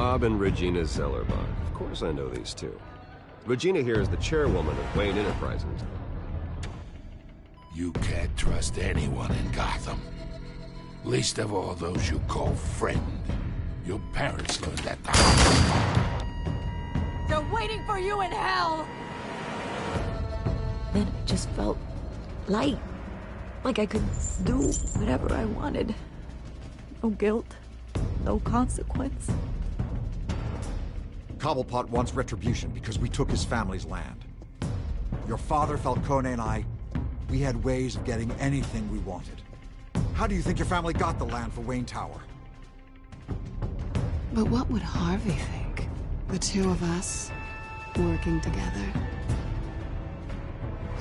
Rob and Regina Zellerbach. Of course I know these two. Regina here is the chairwoman of Wayne Enterprises. You can't trust anyone in Gotham. Least of all those you call friend. Your parents learned that the hard way. They're waiting for you in hell! Then it just felt light. Like I could do whatever I wanted. No guilt. No consequence. Cobblepot wants retribution because we took his family's land. Your father, Falcone, and I, we had ways of getting anything we wanted. How do you think your family got the land for Wayne Tower? But what would Harvey think? The two of us, working together.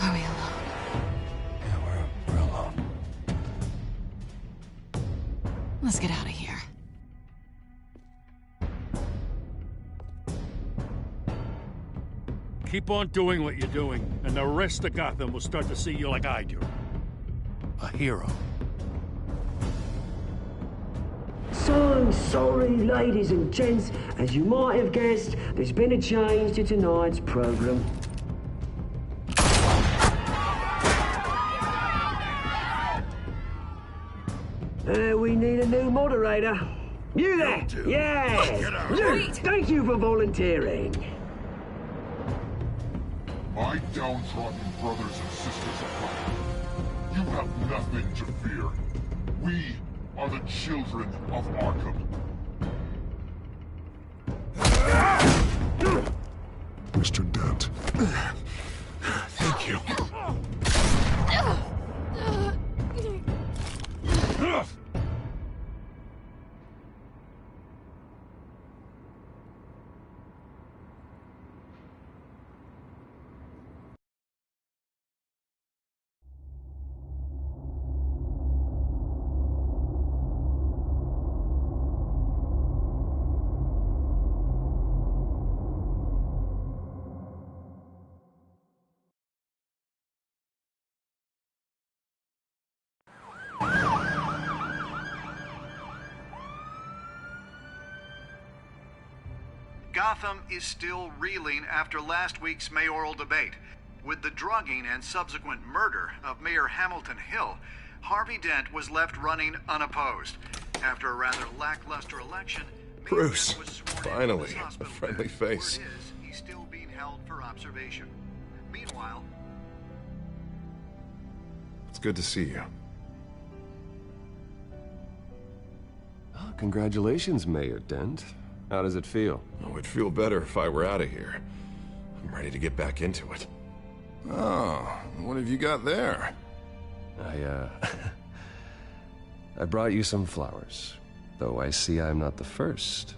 Are we alone? Yeah, we're alone. Let's get out of here. Keep on doing what you're doing, and the rest of Gotham will start to see you like I do. A hero. So sorry, ladies and gents. As you might have guessed, there's been a change to tonight's program. We need a new moderator. You there? Yeah! Luke, thank you for volunteering. My downtrodden brothers and sisters of Gotham, you have nothing to fear. We are the children of Arkham. Mr. Dent. Thank you. Gotham is still reeling after last week's mayoral debate. With the drugging and subsequent murder of Mayor Hamilton Hill, Harvey Dent was left running unopposed. After a rather lackluster election, Bruce, Dent was sworn finally, into his hospital a friendly bed. face. Word is, he's still being held for observation. Meanwhile, It's good to see you. Oh, congratulations, Mayor Dent. How does it feel? Oh, it'd feel better if I were out of here. I'm ready to get back into it. Oh, what have you got there? I brought you some flowers. Though I see I'm not the first.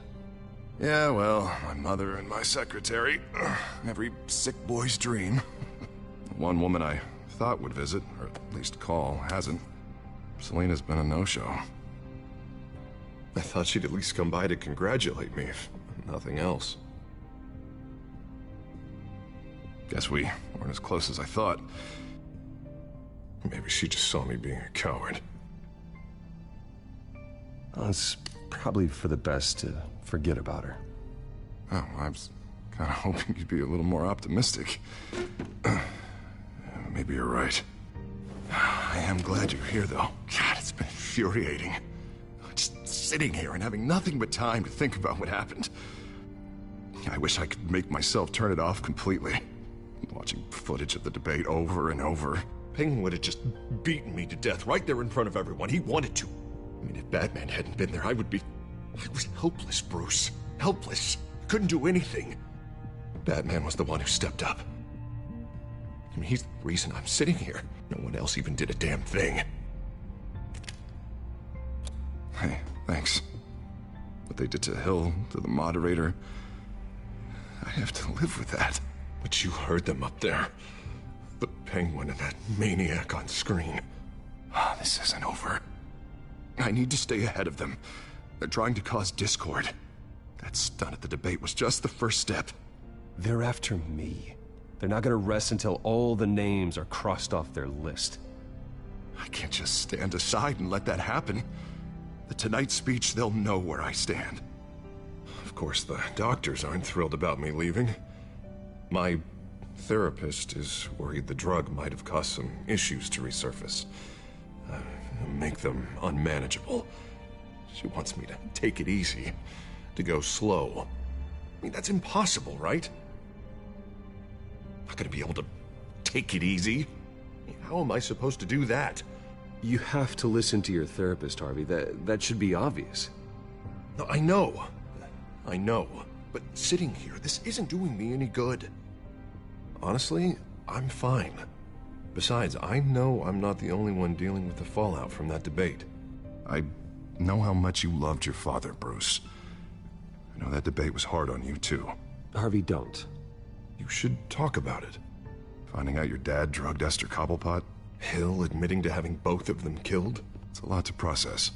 Yeah, well, my mother and my secretary. Every sick boy's dream. One woman I thought would visit, or at least call, hasn't. Selena's been a no-show. I thought she'd at least come by to congratulate me, if nothing else. Guess we weren't as close as I thought. Maybe she just saw me being a coward. Well, it's probably for the best to forget about her. Oh, I was kind of hoping you'd be a little more optimistic. Maybe you're right. I am glad you're here, though. God, it's been infuriating. Just sitting here and having nothing but time to think about what happened. I wish I could make myself turn it off completely. Watching footage of the debate over and over. Penguin would have just beaten me to death right there in front of everyone. He wanted to. I mean, if Batman hadn't been there, I was helpless, Bruce. Helpless. Couldn't do anything. Batman was the one who stepped up. I mean, he's the reason I'm sitting here. No one else even did a damn thing. Hey, thanks. What they did to Hill, to the moderator, I have to live with that. But you heard them up there. The Penguin and that maniac on screen. Oh, this isn't over. I need to stay ahead of them. They're trying to cause discord. That stunt at the debate was just the first step. They're after me. They're not gonna rest until all the names are crossed off their list. I can't just stand aside and let that happen. The Tonight speech, they'll know where I stand. Of course, the doctors aren't thrilled about me leaving. My therapist is worried the drug might have caused some issues to resurface. Make them unmanageable. She wants me to take it easy, to go slow. I mean, that's impossible, right? Not gonna be able to take it easy. How am I supposed to do that? You have to listen to your therapist, Harvey. That should be obvious. No, I know. But sitting here, this isn't doing me any good. Honestly, I'm fine. Besides, I know I'm not the only one dealing with the fallout from that debate. I know how much you loved your father, Bruce. I know that debate was hard on you, too. Harvey, don't. You should talk about it. Finding out your dad drugged Esther Cobblepot, Hill admitting to having both of them killed. It's a lot to process.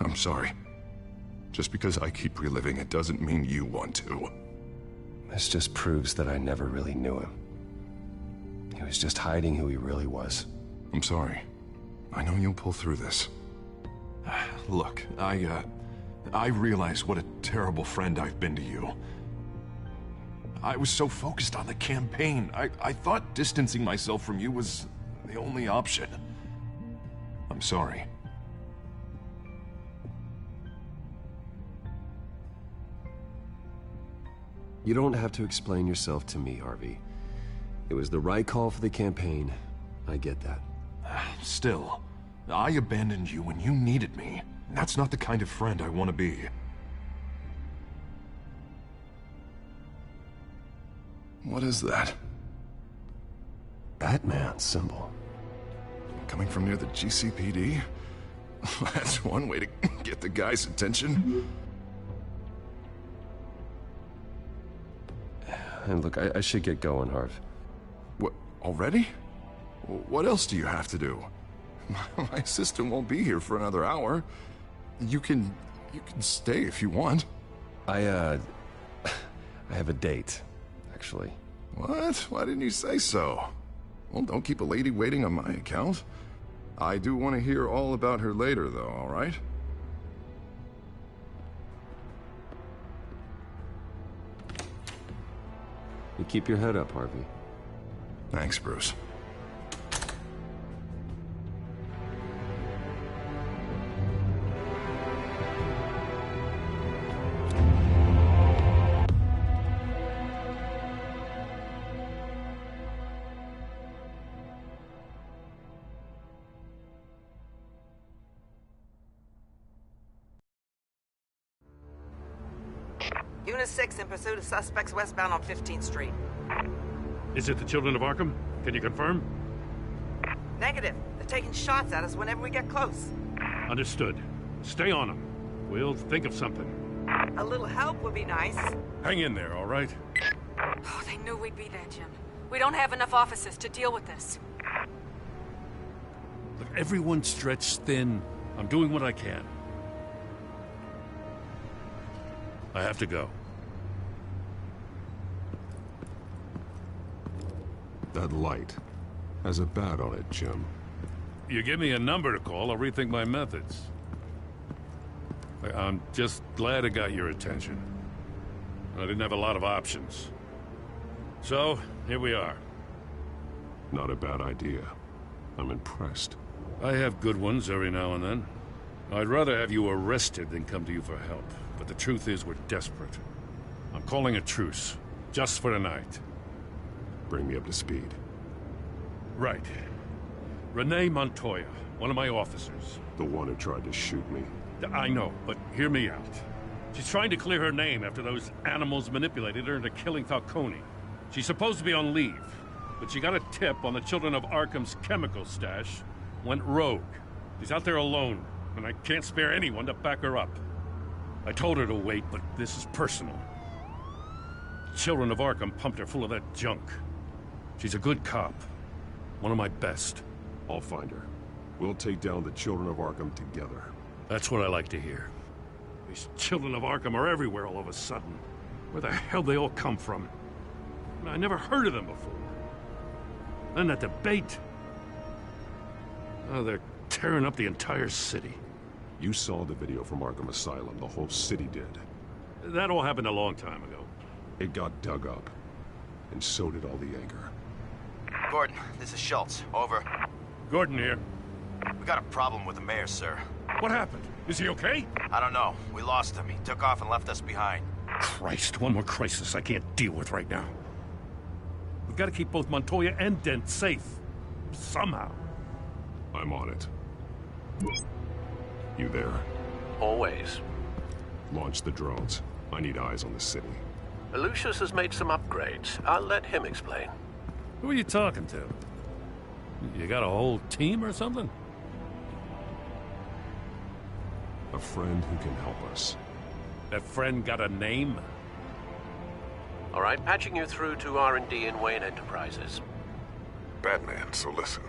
I'm sorry. Just because I keep reliving it doesn't mean you want to. This just proves that I never really knew him. He was just hiding who he really was. I'm sorry. I know you'll pull through this. Look, I realize what a terrible friend I've been to you. I was so focused on the campaign. I thought distancing myself from you was the only option. I'm sorry. You don't have to explain yourself to me, Harvey. It was the right call for the campaign. I get that. Still, I abandoned you when you needed me. That's not the kind of friend I want to be. What is that? Batman symbol. Coming from near the GCPD? That's one way to get the guy's attention. And look, I should get going, Harv. What, already? What else do you have to do? My assistant won't be here for another hour. You can stay if you want. I have a date, actually. What? Why didn't you say so? Well, don't keep a lady waiting on my account. I do want to hear all about her later, though, all right? You keep your head up, Harvey. Thanks, Bruce. Unit 6 in pursuit of suspects westbound on 15th Street. Is it the Children of Arkham? Can you confirm? Negative. They're taking shots at us whenever we get close. Understood. Stay on them. We'll think of something. A little help would be nice. Hang in there, all right? Oh, they knew we'd be there, Jim. We don't have enough officers to deal with this. Look, everyone's stretched thin. I'm doing what I can. I have to go. That light has a bat on it, Jim. You give me a number to call, I'll rethink my methods. I'm just glad it got your attention. I didn't have a lot of options. So, here we are. Not a bad idea. I'm impressed. I have good ones every now and then. I'd rather have you arrested than come to you for help. But the truth is, we're desperate. I'm calling a truce, just for tonight. Bring me up to speed. Right. Renee Montoya, one of my officers. The one who tried to shoot me. I know, but hear me out. She's trying to clear her name after those animals manipulated her into killing Falcone. She's supposed to be on leave, but she got a tip on the Children of Arkham's chemical stash, went rogue. She's out there alone, and I can't spare anyone to back her up. I told her to wait, but this is personal. Children of Arkham pumped her full of that junk. She's a good cop. One of my best. I'll find her. We'll take down the Children of Arkham together. That's what I like to hear. These Children of Arkham are everywhere all of a sudden. Where the hell they all come from? I never heard of them before. Then that debate. Oh, they're tearing up the entire city. You saw the video from Arkham Asylum. The whole city did. That all happened a long time ago. It got dug up, and so did all the anger. Gordon, this is Schultz. Over. Gordon here. We got a problem with the mayor, sir. What happened? Is he okay? I don't know. We lost him. He took off and left us behind. Christ, one more crisis I can't deal with right now. We've got to keep both Montoya and Dent safe. Somehow. I'm on it. You there? Always. Launch the drones. I need eyes on the city. Lucius has made some upgrades. I'll let him explain. Who are you talking to? You got a whole team or something? A friend who can help us. That friend got a name? All right, patching you through to R&D in Wayne Enterprises. Batman, so listen.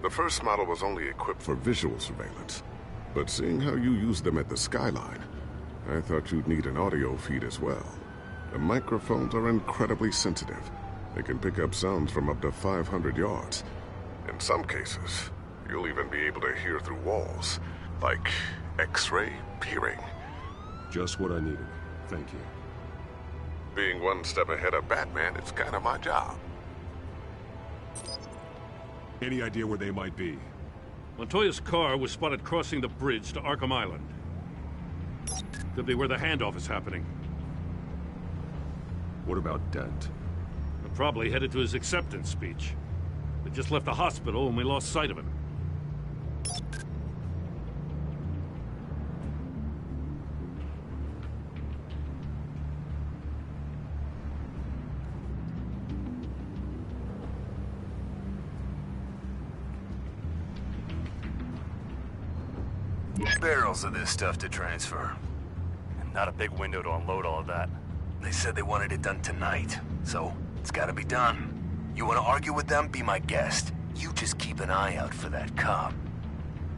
The first model was only equipped for visual surveillance. But seeing how you use them at the skyline, I thought you'd need an audio feed as well. The microphones are incredibly sensitive. They can pick up sounds from up to 500 yards. In some cases, you'll even be able to hear through walls. Like X-ray peering. Just what I needed. Thank you. Being one step ahead of Batman, it's kind of my job. Any idea where they might be? Montoya's car was spotted crossing the bridge to Arkham Island. Could be where the handoff is happening. What about Dent? They're probably headed to his acceptance speech. They just left the hospital and we lost sight of him. Barrels of this stuff to transfer. And not a big window to unload all of that. They said they wanted it done tonight, so it's gotta be done. You wanna argue with them? Be my guest. You just keep an eye out for that cop.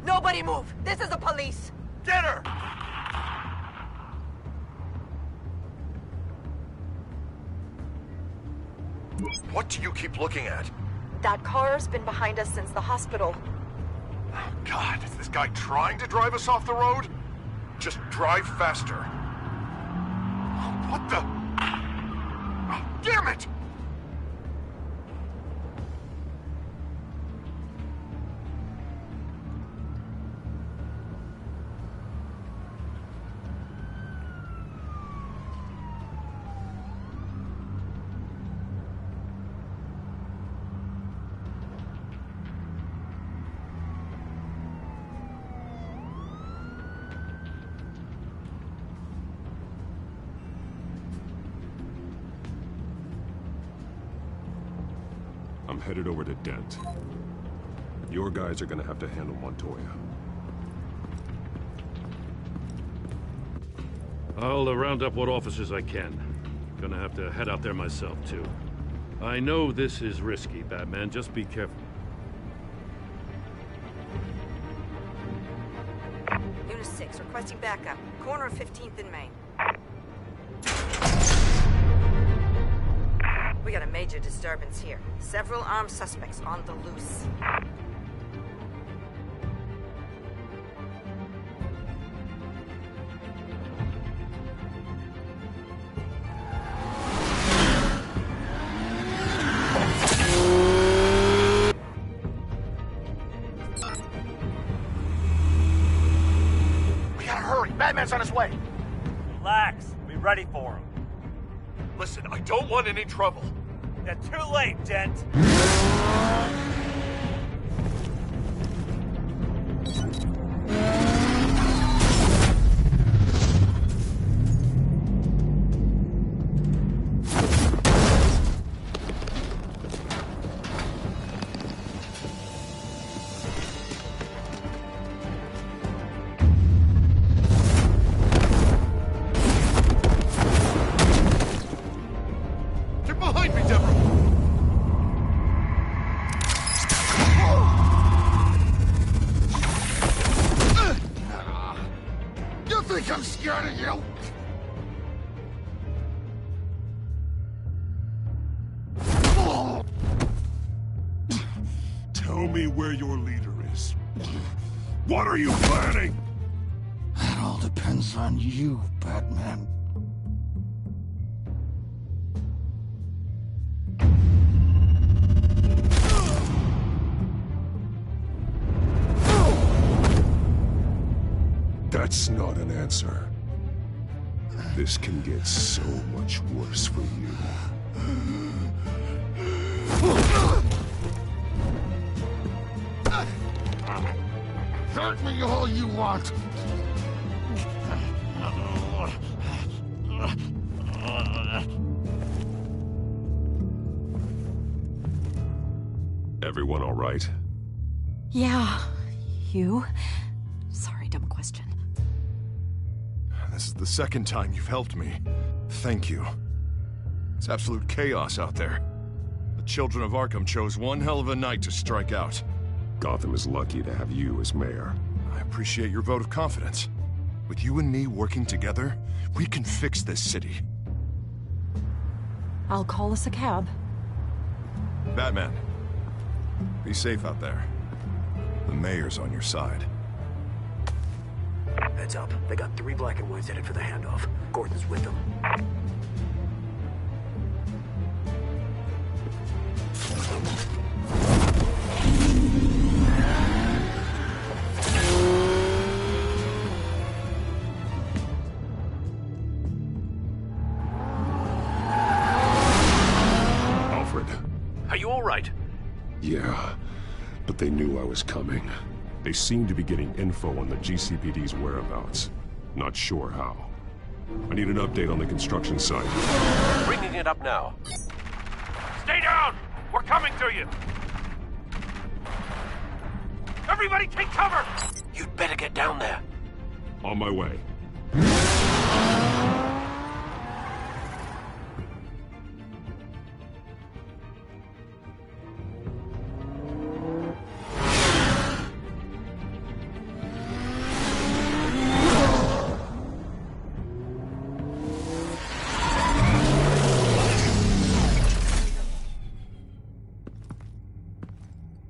Nobody move! This is the police! Get her! What do you keep looking at? That car's been behind us since the hospital. Oh, God, is this guy trying to drive us off the road? Just drive faster. What the? Oh, damn it! I'm headed over to Dent. Your guys are gonna have to handle Montoya. I'll round up what officers I can. Gonna have to head out there myself, too. I know this is risky, Batman. Just be careful. Unit 6, requesting backup. Corner of 15th and Main. We got a major disturbance here. Several armed suspects on the loose. We gotta hurry! Batman's on his way! Relax. Be ready for him. Listen, I don't want any trouble. Yeah, too late, Dent. I'm scared of you! Tell me where your leader is. What are you planning? That all depends on you, Batman. That's not an answer. This can get so much worse for you. Hurt me all you want. Everyone all right? Yeah. You? Sorry, dumb question. This is the second time you've helped me. Thank you. It's absolute chaos out there. The children of Arkham chose one hell of a night to strike out. Gotham is lucky to have you as mayor. I appreciate your vote of confidence. With you and me working together, we can fix this city. I'll call us a cab. Batman, be safe out there. The mayor's on your side. Heads up. They got 3 black and whites headed for the handoff. Gordon's with them. Alfred. Are you all right? Yeah, but they knew I was coming. They seem to be getting info on the GCPD's whereabouts. Not sure how. I need an update on the construction site. Bringing it up now. Stay down! We're coming to you! Everybody take cover! You'd better get down there. On my way.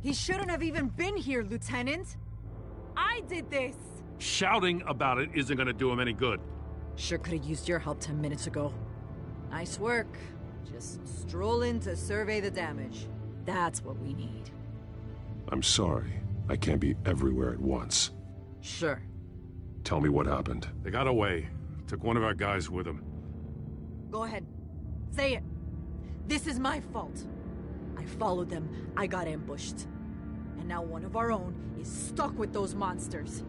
He shouldn't have even been here, Lieutenant. I did this. Shouting about it isn't gonna do him any good. Sure could have used your help 10 minutes ago. Nice work. Just stroll in to survey the damage. That's what we need. I'm sorry. I can't be everywhere at once. Sure. Tell me what happened. They got away. Took one of our guys with them. Go ahead. Say it. This is my fault. I followed them. I got ambushed. And now one of our own is stuck with those monsters.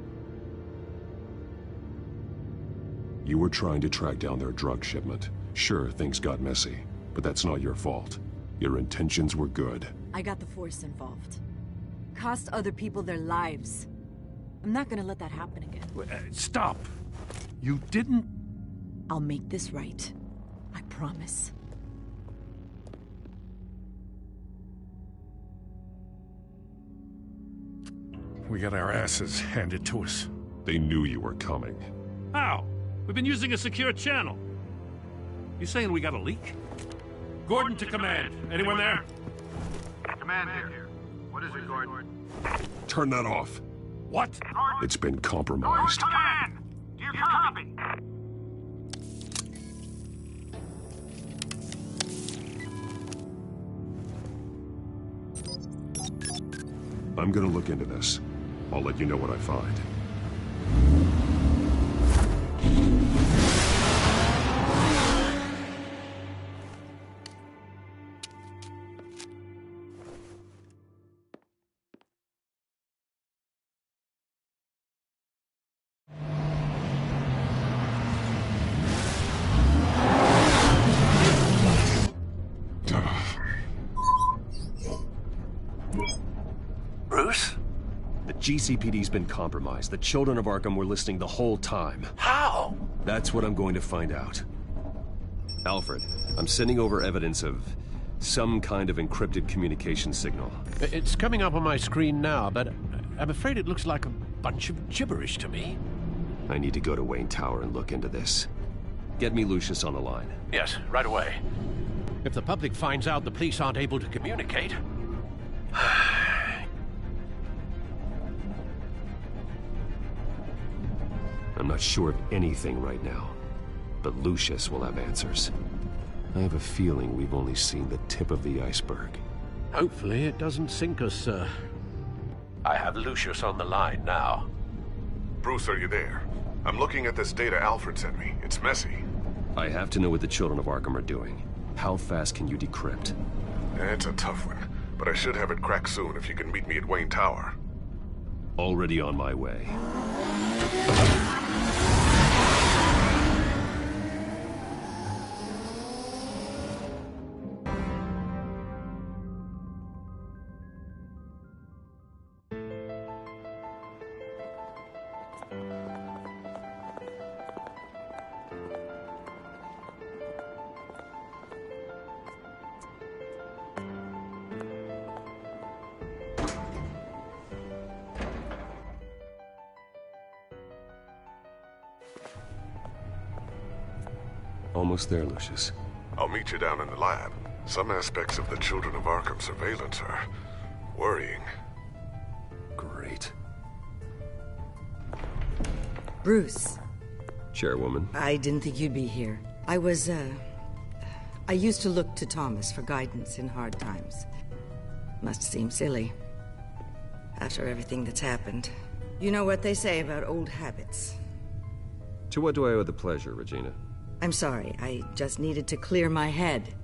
You were trying to track down their drug shipment. Sure, things got messy, but that's not your fault. Your intentions were good. I got the Force involved. Cost other people their lives. I'm not gonna let that happen again. Stop! You didn't... I'll make this right. I promise. We got our asses handed to us. They knew you were coming. How? We've been using a secure channel. You saying we got a leak? Gordon to command. Anyone there? Command here. What is it, Gordon? Turn that off. What? It's been compromised. Command! Do you copy? I'm gonna look into this. I'll let you know what I find. Bruce? The GCPD's been compromised. The children of Arkham were listening the whole time. How? That's what I'm going to find out. Alfred, I'm sending over evidence of some kind of encrypted communication signal. It's coming up on my screen now, but I'm afraid it looks like a bunch of gibberish to me. I need to go to Wayne Tower and look into this. Get me Lucius on the line. Yes, right away. If the public finds out the police aren't able to communicate... I'm not sure of anything right now, but Lucius will have answers. I have a feeling we've only seen the tip of the iceberg. Hopefully it doesn't sink us, sir. I have Lucius on the line now. Bruce, are you there? I'm looking at this data Alfred sent me. It's messy. I have to know what the children of Arkham are doing. How fast can you decrypt? It's a tough one, but I should have it cracked soon if you can meet me at Wayne Tower. Already on my way. Almost there, Lucius. I'll meet you down in the lab. Some aspects of the Children of Arkham surveillance are worrying. Great. Bruce. Chairwoman. I didn't think you'd be here. I used to look to Thomas for guidance in hard times. Must seem silly. After everything that's happened. You know what they say about old habits. To what do I owe the pleasure, Regina? I'm sorry, I just needed to clear my head.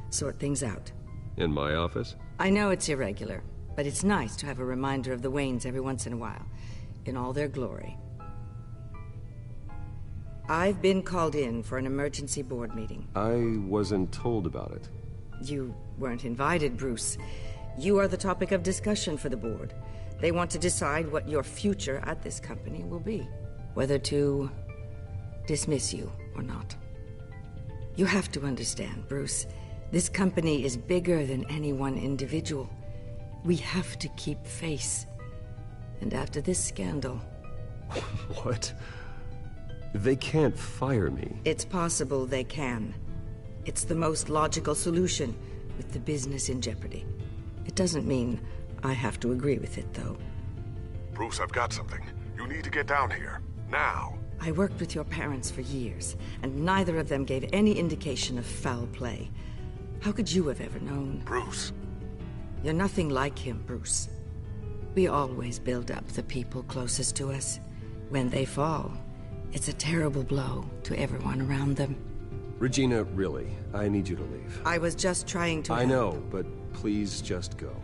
Sort things out. In my office? I know it's irregular, but it's nice to have a reminder of the Waynes every once in a while. In all their glory. I've been called in for an emergency board meeting. I wasn't told about it. You weren't invited, Bruce. You are the topic of discussion for the board. They want to decide what your future at this company will be. Whether to dismiss you or not. You have to understand, Bruce. This company is bigger than any one individual. We have to keep face. And after this scandal... What? They can't fire me. It's possible they can. It's the most logical solution, with the business in jeopardy. It doesn't mean I have to agree with it, though. Bruce, I've got something. You need to get down here. Now. I worked with your parents for years, and neither of them gave any indication of foul play. How could you have ever known? Bruce. You're nothing like him, Bruce. We always build up the people closest to us. When they fall, it's a terrible blow to everyone around them. Regina, really, I need you to leave. I was just trying to I help. know, but please just go.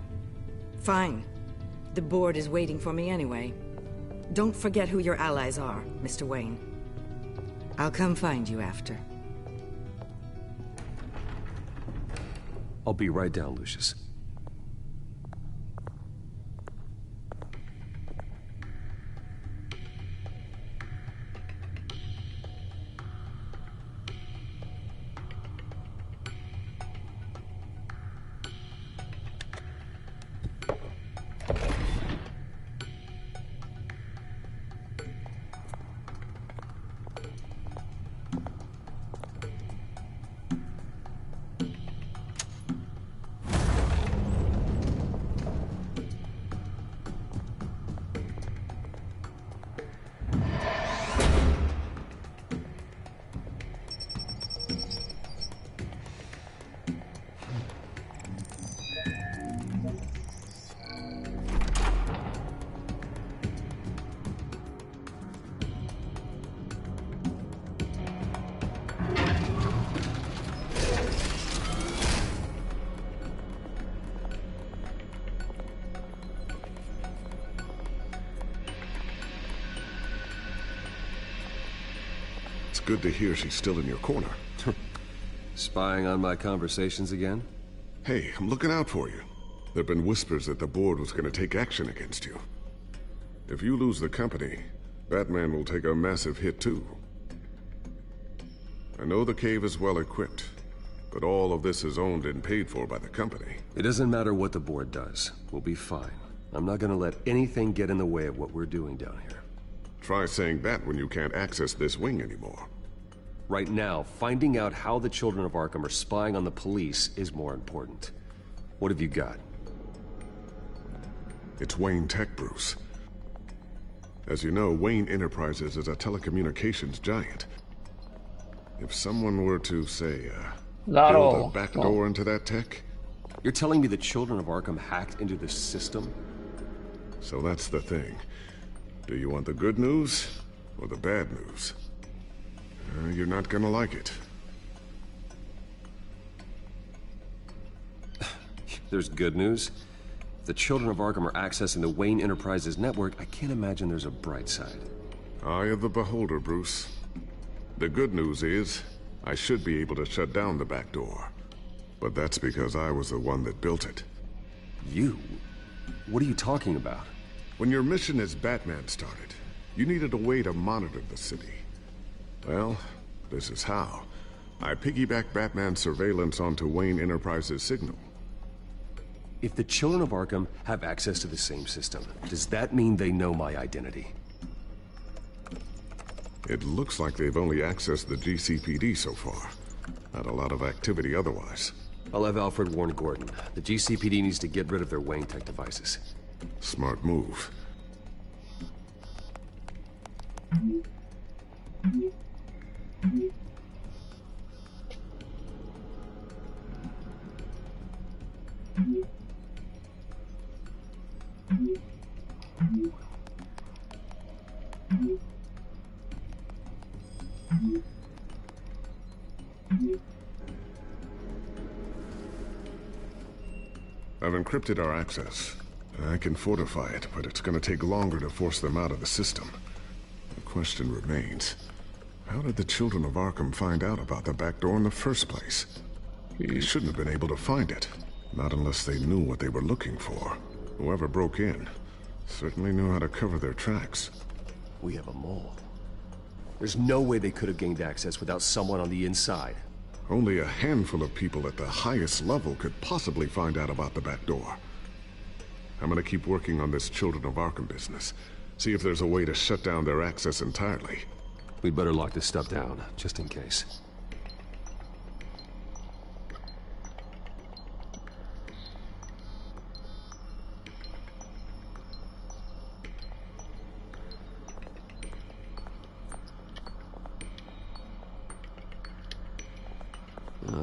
Fine. The board is waiting for me anyway. Don't forget who your allies are, Mr. Wayne. I'll come find you after. I'll be right down, Lucius. Good to hear she's still in your corner. Spying on my conversations again? Hey, I'm looking out for you. There've been whispers that the board was going to take action against you. If you lose the company, Batman will take a massive hit too. I know the cave is well equipped, but all of this is owned and paid for by the company. It doesn't matter what the board does. We'll be fine. I'm not gonna let anything get in the way of what we're doing down here. Try saying that when you can't access this wing anymore. Right now, finding out how the Children of Arkham are spying on the police is more important. What have you got? It's Wayne Tech, Bruce. As you know, Wayne Enterprises is a telecommunications giant. If someone were to, say, build a backdoor into that tech... You're telling me the children of Arkham hacked into the system? So that's the thing. Do you want the good news or the bad news? You're not gonna like it. There's good news. If the children of Arkham are accessing the Wayne Enterprises network, I can't imagine there's a bright side. Eye of the beholder, Bruce. The good news is, I should be able to shut down the back door. But that's because I was the one that built it. You? What are you talking about? When your mission as Batman started, you needed a way to monitor the city. Well, this is how. I piggybacked Batman's surveillance onto Wayne Enterprises' signal. If the children of Arkham have access to the same system, does that mean they know my identity? It looks like they've only accessed the GCPD so far. Not a lot of activity otherwise. I'll have Alfred warn Gordon. The GCPD needs to get rid of their Wayne Tech devices. Smart move. I've encrypted our access. I can fortify it, but it's gonna take longer to force them out of the system. The question remains, how did the children of Arkham find out about the back door in the first place? They shouldn't have been able to find it. Not unless they knew what they were looking for. Whoever broke in certainly knew how to cover their tracks. We have a mole. There's no way they could have gained access without someone on the inside. Only a handful of people at the highest level could possibly find out about the back door. I'm gonna keep working on this Children of Arkham business. See if there's a way to shut down their access entirely. We'd better lock this stuff down, just in case.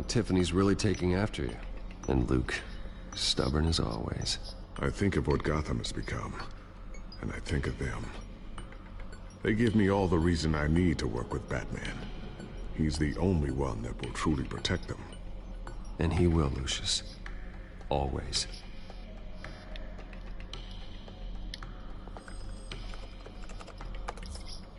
Tiffany's really taking after you. And Luke, stubborn as always. I think of what Gotham has become, and I think of them. They give me all the reason I need to work with Batman. He's the only one that will truly protect them. And he will, Lucius. Always.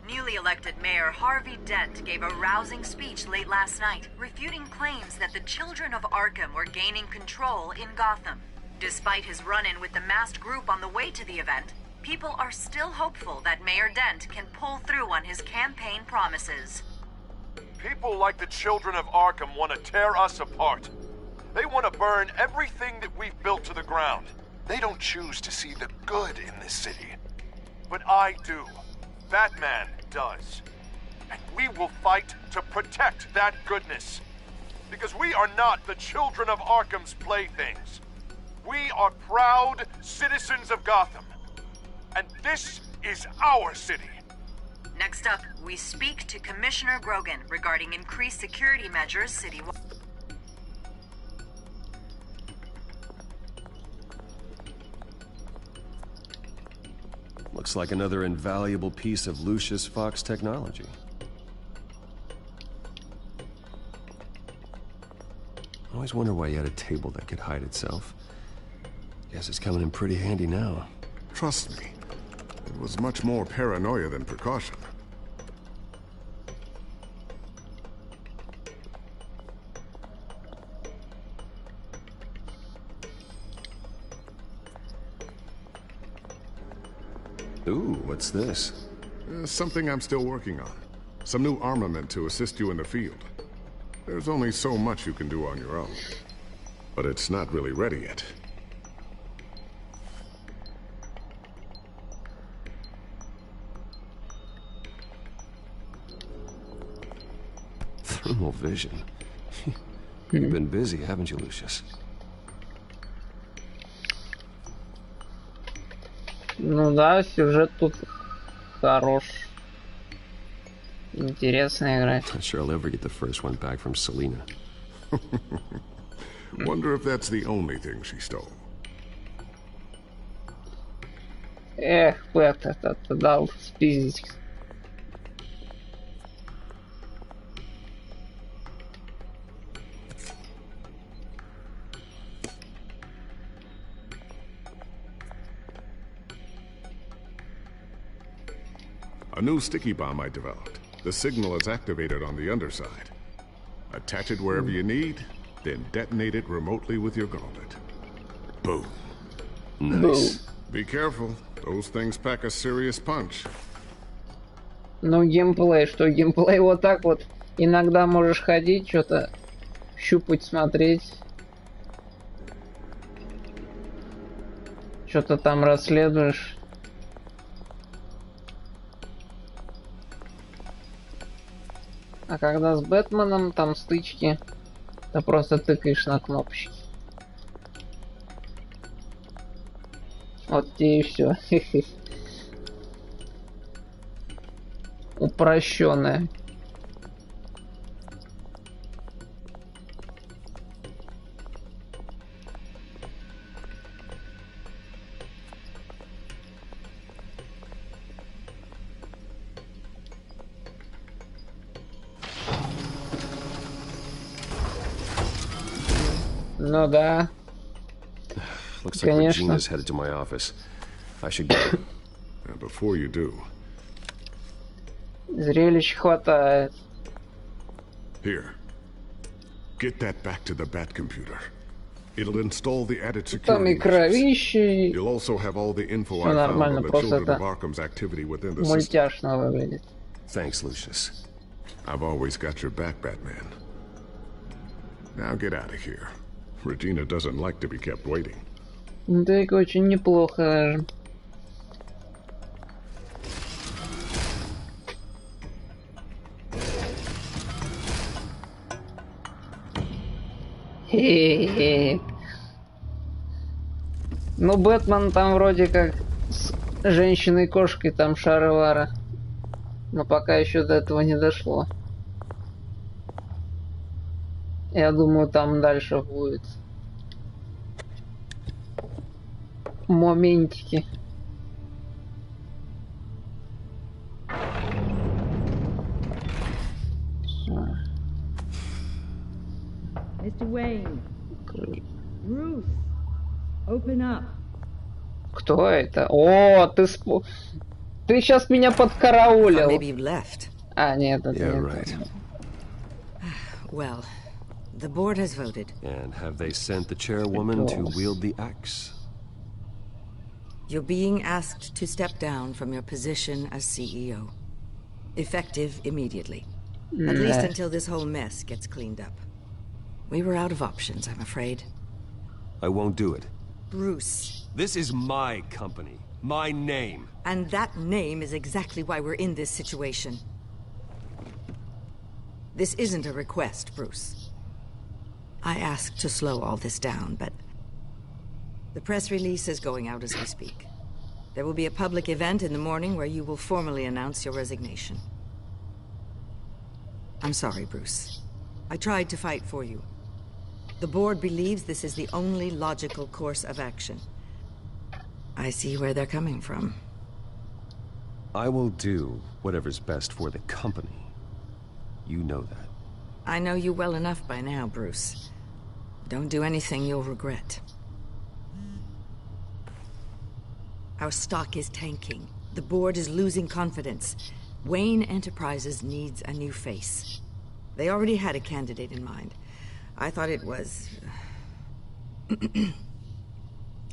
Newly elected Mayor Harvey Dent gave a rousing speech late last night, refuting claims that the children of Arkham were gaining control in Gotham. Despite his run-in with the masked group on the way to the event, people are still hopeful that Mayor Dent can pull through on his campaign promises. People like the children of Arkham want to tear us apart. They want to burn everything that we've built to the ground. They don't choose to see the good in this city. But I do. Batman does. And we will fight to protect that goodness. Because we are not the children of Arkham's playthings. We are proud citizens of Gotham. And this is our city. Next up, we speak to Commissioner Grogan regarding increased security measures citywide. Looks like another invaluable piece of Lucius Fox technology. I always wonder why he had a table that could hide itself. Guess it's coming in pretty handy now. Trust me, it was much more paranoia than precaution. Ooh, what's this? Something I'm still working on. Some new armament to assist you in the field. There's only so much you can do on your own. But it's not really ready yet. Thermal vision. You've been busy, haven't you, Lucius? Ну да, сюжет тут Хорош. Интересная игра. Not sure I'll ever get the first one back from Selena. Wonder if that's the only thing she stole. Эх, Пэт, это дал спиздить. A new sticky bomb I developed. The signal is activated on the underside. Attach it wherever you need, then detonate it remotely with your gauntlet. Boom. Nice. Be careful. Those things pack a serious punch. Ну, геймплей, что геймплей вот так вот. Иногда можешь ходить, что-то щупать, смотреть. Что-то там расследуешь. А когда с Бэтменом там стычки, ты просто тыкаешь на кнопочки. Вот тебе и все. Упрощенное. Ну да. Looks like Regina's headed to my office. I should go. And before you do. Зрелищ хватает. Here. Get that back to the Bat computer. It'll install the added Там и security. кровище. You'll also have all the info Всё I found нормально, on the просто children это of Arkham's activity within the system. мультяшно выглядит. Thanks, Lucius. I've always got your back, Batman. Now get out of here. Regina doesn't like to be kept waiting. Так очень неплохо даже. Хе-хе-хе. Ну, Бэтмен там вроде как с женщиной-кошкой там шаровара. Но пока еще до этого не дошло. Я думаю, там дальше будет моментики. Mr. Wayne. Bruce. Open up. Кто это? О, ты ты сейчас меня подкараулил. А, нет, это Yeah, нет. right. Well, the board has voted. And have they sent the chairwoman to wield the axe? You're being asked to step down from your position as CEO. Effective immediately. At least until this whole mess gets cleaned up. We were out of options, I'm afraid. I won't do it. Bruce. This is my company. My name. And that name is exactly why we're in this situation. This isn't a request, Bruce. I asked to slow all this down, but the press release is going out as we speak. There will be a public event in the morning where you will formally announce your resignation. I'm sorry, Bruce. I tried to fight for you. The board believes this is the only logical course of action. I see where they're coming from. I will do whatever's best for the company. You know that. I know you well enough by now, Bruce. Don't do anything you'll regret. Our stock is tanking. The board is losing confidence. Wayne Enterprises needs a new face. They already had a candidate in mind. I thought it was...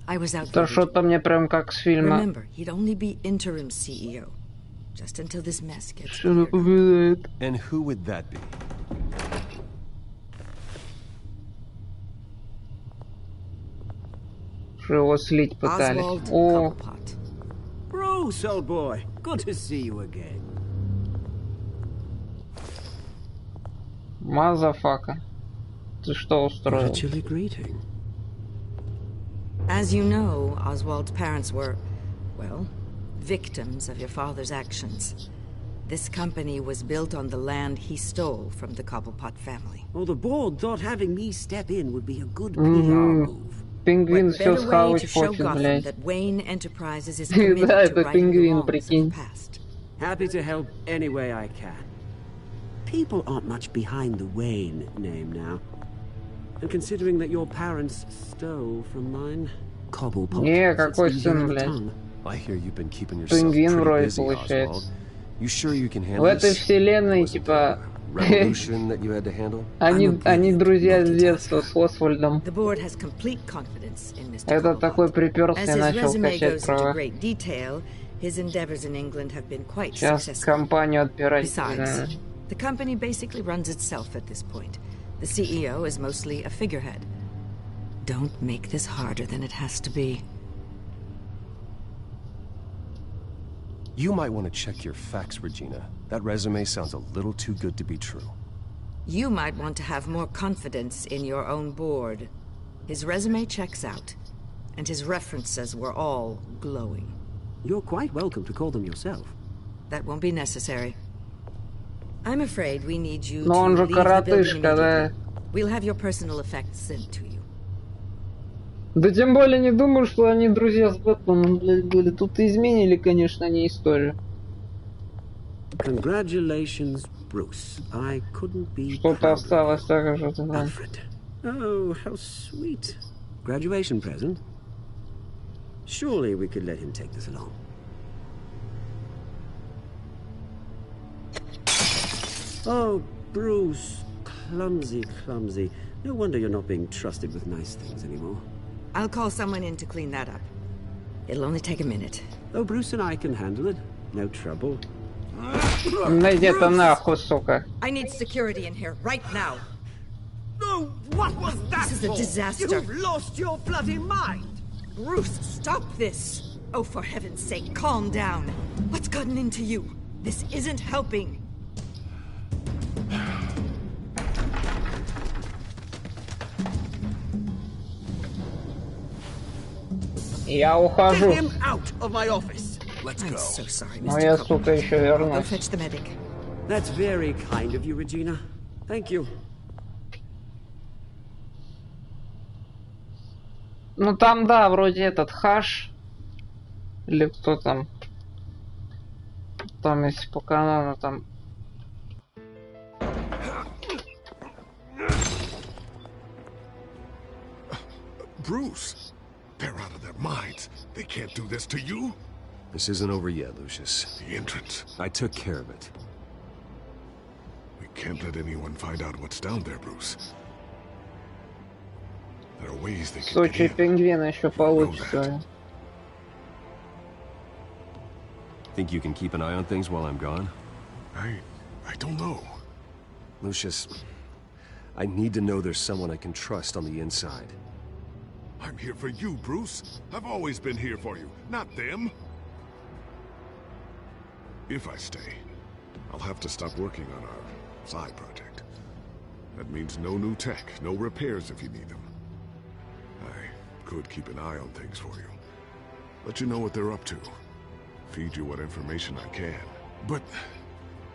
I was out. То что-то мне прям как с фильма. Remember, he'd only be interim CEO. Just until this mess gets Что напоминает? And who would that be? Что его слить пытались. О, Bruce, old boy. Good to see you again. мазафака. Ты что устроил? What a chilly greeting. As you know, Oswald's parents were, well, victims of your father's actions. This company was built on the land he stole from the Cobblepot family. Well, the board thought having me step in would be a good PR move. Пингвин What все better way to схавать show хочет, Gotham блядь. that Wayne Enterprises is Да, committed to это righting the пингвин, wrongs of the прикинь. past. Happy to help any way I can. People aren't much behind the Wayne name now. And considering that your parents stole from mine, Cobblepot. Не, какой сын, блядь. I hear you've been keeping yourself Пингвин pretty вроде busy, получается. Oswald. You sure you can В handle этой this? вселенной, типа... Revolution that you had to handle? Они друзья с детства с Освальдом. The board has complete confidence in Mr. Этот такой приперся и As his начал resume качать goes into права. great detail, his endeavors in England have been quite Сейчас successful. компанию отпирать. Besides, the company basically runs itself at this point. The CEO is mostly a figurehead. Don't make this harder than it has to be. You might want to check your facts, Regina. That resume sounds a little too good to be true. You might want to have more confidence in your own board. His resume checks out, and his references were all glowing. You're quite welcome to call them yourself. That won't be necessary. I'm afraid we need you Но to он же leave the building коротышка, да. immediately. We'll have your personal effects sent to you. Да тем более не думаю, что они друзья с Бэтменом, блядь, были. Тут изменили, конечно, не историю. Congratulations, Bruce. I couldn't be Что-то осталось так же. Alfred. Oh, how sweet. Graduation present? Surely we could let him take this along. Oh, Bruce. Clumsy, clumsy. No wonder you're not being trusted with nice things anymore. I'll call someone in to clean that up. It'll only take a minute. Oh, Bruce and I can handle it. No trouble. Найди это нахуй, сука. I need security in here right now. No, what was that? This is a disaster. You've lost your bloody mind. Bruce, stop this. Oh, for heaven's sake, calm down. What's gotten into you? This isn't helping. Я ухожу. Get him out of my office. Let's go. I'm so sorry, Но Mr. я, Cobb. сука, еще Go вернусь. fetch the medic. That's very kind of you, Regina. Thank you. Ну там, да, вроде этот Хаш. Или кто там. Там, если по каналу, там... Bruce, they're out of their minds. They can't do this to you. This isn't over yet, Lucius. The entrance. I took care of it. We can't let anyone find out what's down there, Bruce. There are ways they В can случае get in. пингвина еще получится. Think you can keep an eye on things while I'm gone? I don't know. Lucius, I need to know there's someone I can trust on the inside. I'm here for you, Bruce. I've always been here for you, not them. If I stay, I'll have to stop working on our side project. That means no new tech, no repairs if you need them. I could keep an eye on things for you. Let you know what they're up to. Feed you what information I can. But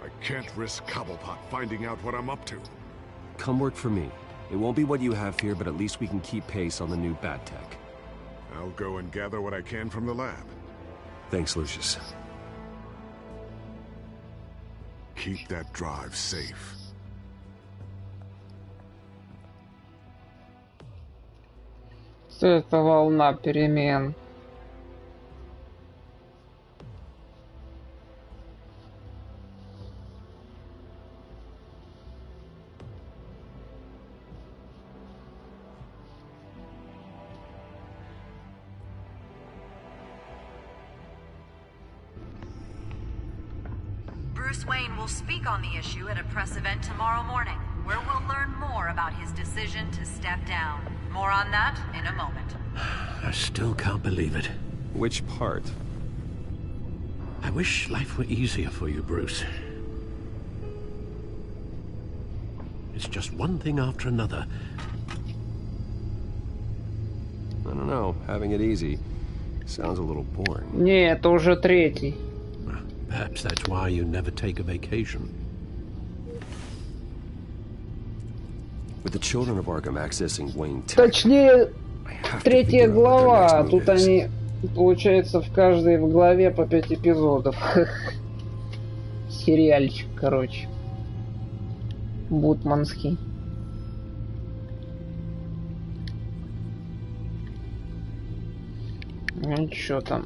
I can't risk Cobblepot finding out what I'm up to. Come work for me. It won't be what you have here, but at least we can keep pace on the new bad tech. I'll go and gather what I can from the lab. Thanks, Lucius. Keep that drive safe. Это волна перемен. Bruce Wayne will speak on the issue at a press event tomorrow morning, where we'll learn more about his decision to step down. More on that in a moment. I still can't believe it. Which part? I wish life were easier for you, Bruce. It's just one thing after another. I don't know. Having it easy Sounds a little boring. Не, это уже третий. Perhaps that's why you never take a vacation. With the children of Arkham accessing Wayne Tech, Точнее, третья глава. Тут они, получается, в каждой в главе по 5 эпизодов. Сериальчик, короче. Бутманский. Ну чё там?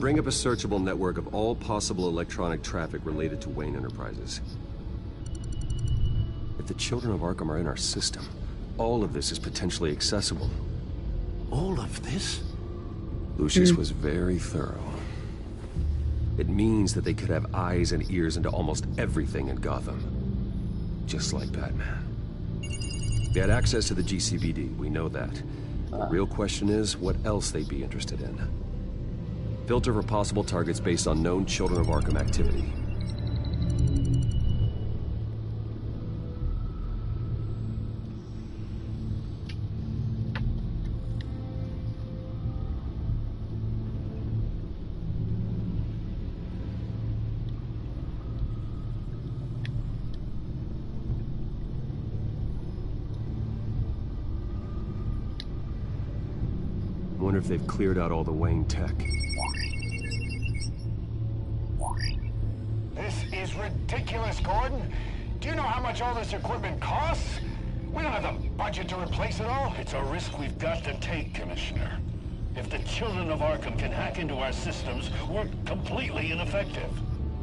Bring up a searchable network of all possible electronic traffic related to Wayne Enterprises. If the children of Arkham are in our system, all of this is potentially accessible. All of this? Lucius was very thorough. It means that they could have eyes and ears into almost everything in Gotham. Just like Batman. They had access to the GCPD, we know that. The real question is, what else they'd be interested in. Filter for possible targets based on known Children of Arkham activity. Wonder if they've cleared out all the Wayne tech. This is ridiculous, Gordon. Do you know how much all this equipment costs? We don't have the budget to replace it all. It's a risk we've got to take, Commissioner. If the children of Arkham can hack into our systems, we're completely ineffective.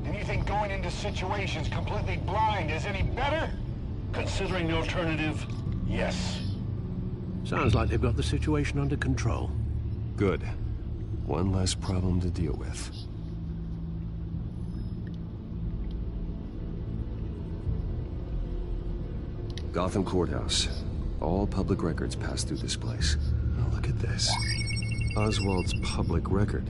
And you think going into situations completely blind is any better? Considering the alternative, yes. Sounds like they've got the situation under control. Good. One less problem to deal with. Gotham Courthouse. All public records pass through this place. Oh, look at this. Oswald's public record.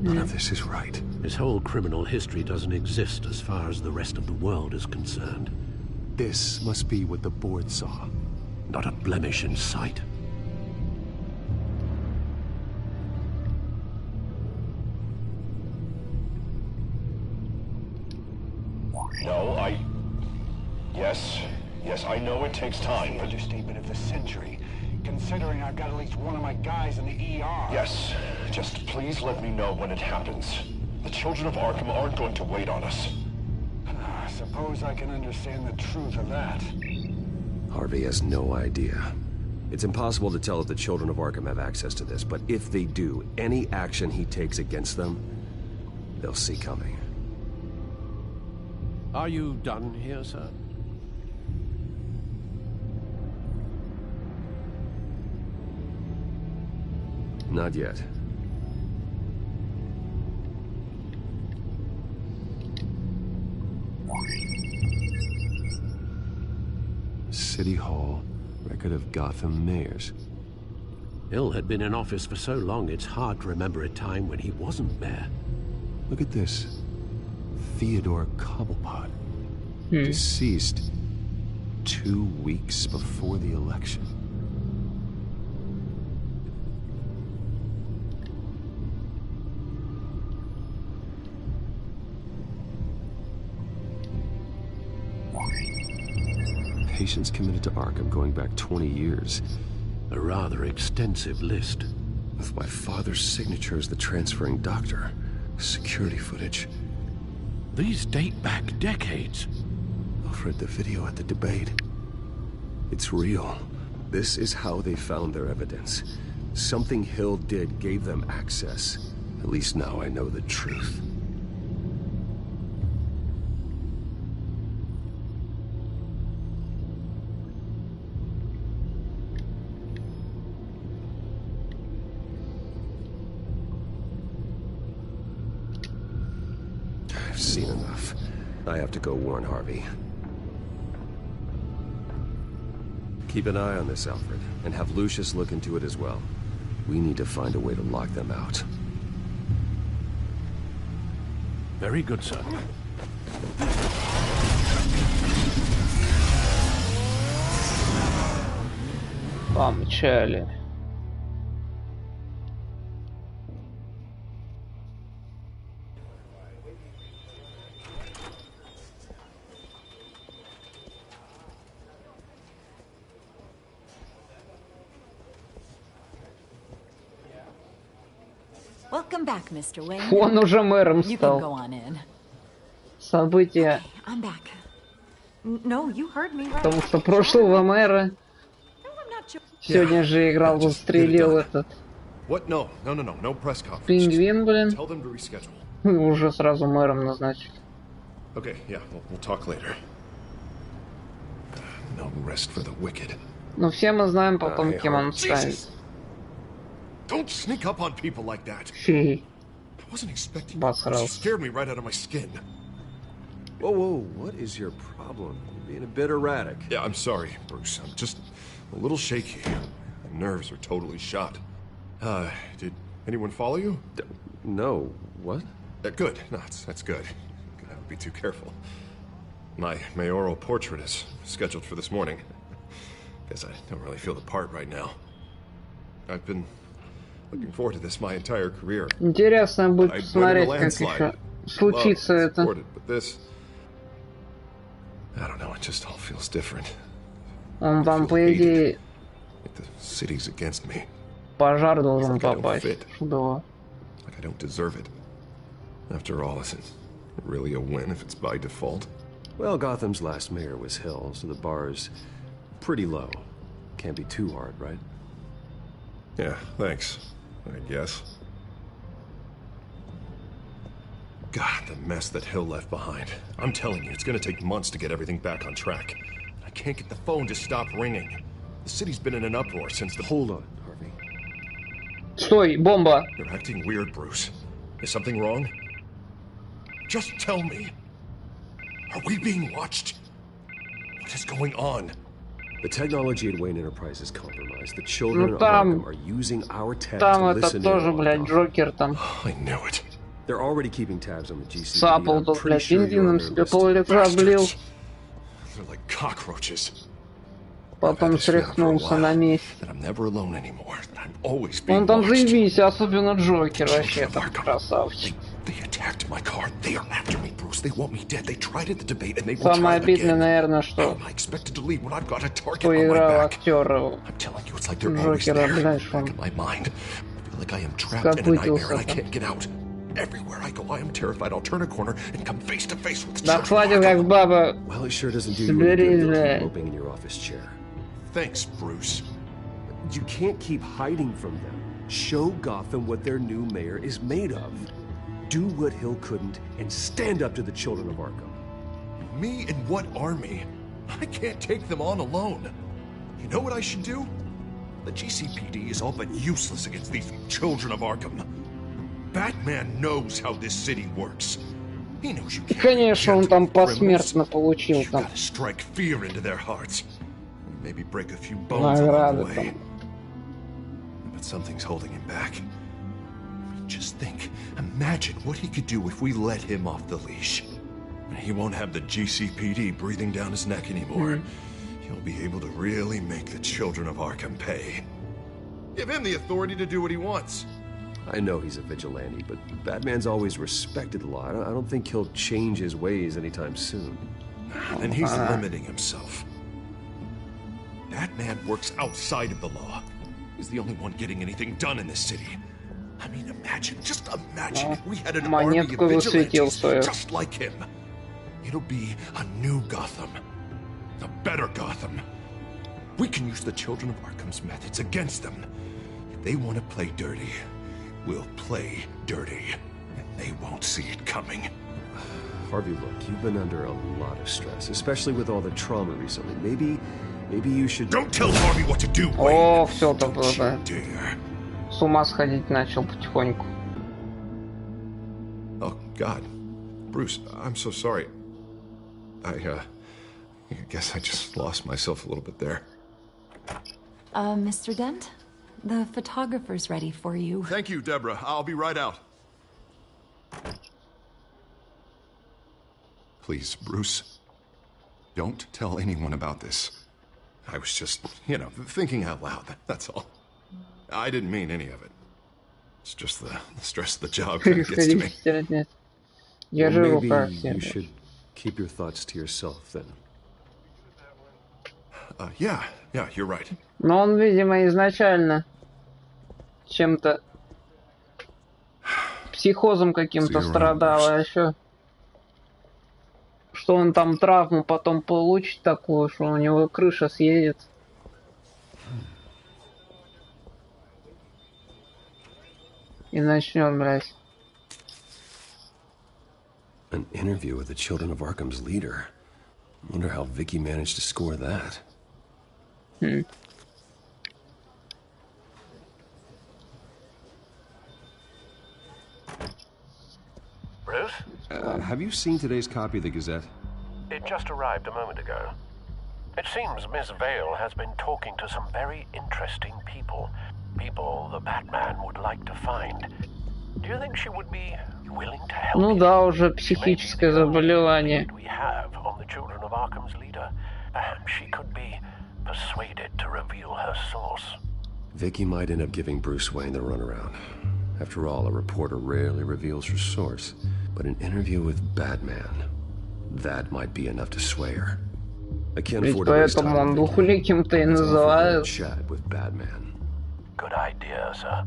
None of this is right. His whole criminal history doesn't exist as far as the rest of the world is concerned. This must be what the board saw. Not a blemish in sight. No, Yes, I know it takes time, but... Understatement of the century, considering I've got at least one of my guys in the ER. Yes, just please let me know when it happens. The children of Arkham aren't going to wait on us. I suppose I can understand the truth of that. Harvey has no idea. It's impossible to tell if the children of Arkham have access to this, but if they do, any action he takes against them, they'll see coming. Are you done here, sir? Not yet. City Hall, record of Gotham mayors. Hill had been in office for so long, it's hard to remember a time when he wasn't mayor. Look at this. Theodore Cobblepot. Deceased 2 weeks before the election. Patients committed to Arkham going back 20 years. A rather extensive list. With my father's signature as the transferring doctor. Security footage. These date back decades. Alfred, the video at the debate. It's real. This is how they found their evidence. Something Hill did gave them access. At least now I know the truth. I've seen enough. I have to go warn Harvey. Keep an eye on this, Alfred, and have Lucius look into it as well. We need to find a way to lock them out. Very good, sir. Помчали. Welcome back, Mr. Wayne. Он уже мэром You can go стал. on in. События. I'm back. No, you heard me right. Потому что прошлого мэра сегодня же играл, застрелил этот What? No press conference. пингвин, блин. Tell them to reschedule. Уже сразу мэром назначили. Okay, yeah, we'll talk later. No rest for the wicked. Ну все мы знаем потом, кем он станет. Don't sneak up on people like that. I wasn't expecting you. You scared me right out of my skin. Whoa, what is your problem? You're being a bit erratic. Yeah, I'm sorry, Bruce. I'm just a little shaky. My nerves are totally shot. Did anyone follow you? No. What? Good. No, that's good. Gotta be too careful. My mayoral portrait is scheduled for this morning. Guess I don't really feel the part right now. I've been looking forward to this my entire career. Интересно будет посмотреть, как еще случится это. But this, I don't know. It just all feels different. Он вам, по идее, The city's against me. пожар должен попасть. Да. Like I don't deserve it. After all, is it really a win if it's by default? Well, Gotham's last mayor was Hill, so the bar's pretty low. Can't be too hard, right? Yeah, thanks. I guess. God, the mess that Hill left behind. I'm telling you, it's gonna take months to get everything back on track. I can't get the phone to stop ringing. The city's been in an uproar since the... Hold on, Harvey. Стой, бомба! You're acting weird, Bruce. Is something wrong? Just tell me. Are we being watched? What is going on? The technology at Wayne Enterprise is compromised. The children Ну of там... Arkham are using our tech Там to это listen тоже, in. блядь, Джокер там. I knew it. They're already keeping tabs on the GCPD. Сапал тут, блядь, бензином себе пол-литра облил. They're like cockroaches. Потом сряхнулся на месте. Он там заебись, особенно Джокер, вообще там красавчик. Самое обидное, наверное, что играл актера Джокера, блядь, что он скопытился. Да хватит, как баба. Соберись, блядь. Thanks, Bruce. You can't keep hiding from them. Show Gotham what their new mayor is made of. Do what Hill couldn't and stand up to the children of Arkham. Me and what army? I can't take them on alone. You know what I should do? The GCPD is all but useless against these children of Arkham. Batman knows how this city works. He knows you can't. Конечно, он там посмертно получил там. Strike fear into their hearts. Maybe break a few bones along the way. But something's holding him back. I mean, just think. Imagine what he could do if we let him off the leash. He won't have the GCPD breathing down his neck anymore. He'll be able to really make the children of Arkham pay. Give him the authority to do what he wants. I know he's a vigilante, but Batman's always respected the law. I don't think he'll change his ways anytime soon. And he's limiting himself. Batman works outside of the law. He's the only one getting anything done in this city. I mean, imagine, just imagine if we had an army of vigilantes just like him. It'll be a new Gotham. A better Gotham. We can use the children of Arkham's methods against them. If they want to play dirty, will play dirty, and they won't see it coming. Harvey, look, you've been under a lot of stress, especially with all the trauma recently. Maybe you should... Don't tell Harvey what to do, О, все так уже. С ума сходить начал потихоньку. Oh, God. Bruce, I'm so sorry. I guess I just lost myself a little bit there. Mr. Dent? The photographer's ready for you. Thank you, Deborah. I'll be right out. Please, Bruce, don't tell anyone about this. I was just, thinking out loud, that's all. I didn't mean any of it. It's just the stress of the job kind of gets to me. Maybe you should keep your thoughts to yourself, then. Yeah, you're right. Но он, видимо, изначально чем-то психозом каким-то страдал, а еще что он там травму потом получит такую, что у него крыша съедет. И начнет, блядь. An interview with the Children of Arkham's leader. Wonder how Vicky managed to score that. Bruce? Have you seen today's copy of the Gazette? It just arrived a moment ago. It seems Miss Vale has been talking to some very interesting people. People the Batman would like to find. Do you think she would be willing to help? Ну да, уже психическое заболевание. We have on the Children of Arkham's leader. Perhaps she could be persuaded to reveal her source. Vicky might end up giving Bruce Wayne the runaround. After all, a reporter rarely reveals her source. But an interview with Batman, that might be enough to sway her. I can't afford to waste time. Поэтому он двухликим-то и называют. Chat with Batman. Good idea, sir.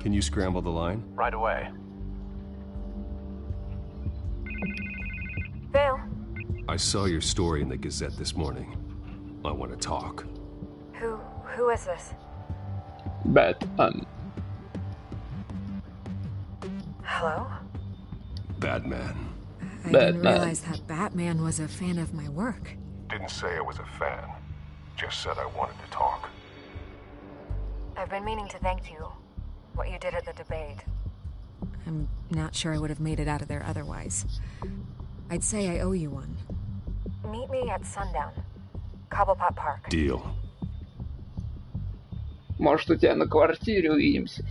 Can you scramble the line? Right away. Vale. I saw your story in the Gazette this morning. I want to talk. Who is this? Batman. Hello? Batman. I didn't realize that Batman was a fan of my work. Didn't say I was a fan. Just said I wanted to talk. I've been meaning to thank you. What you did at the debate. I'm not sure I would have made it out of there otherwise. I'd say I owe you one. Meet me at sundown. Cobblepot Park. Deal. Может, у тебя на квартире увидимся.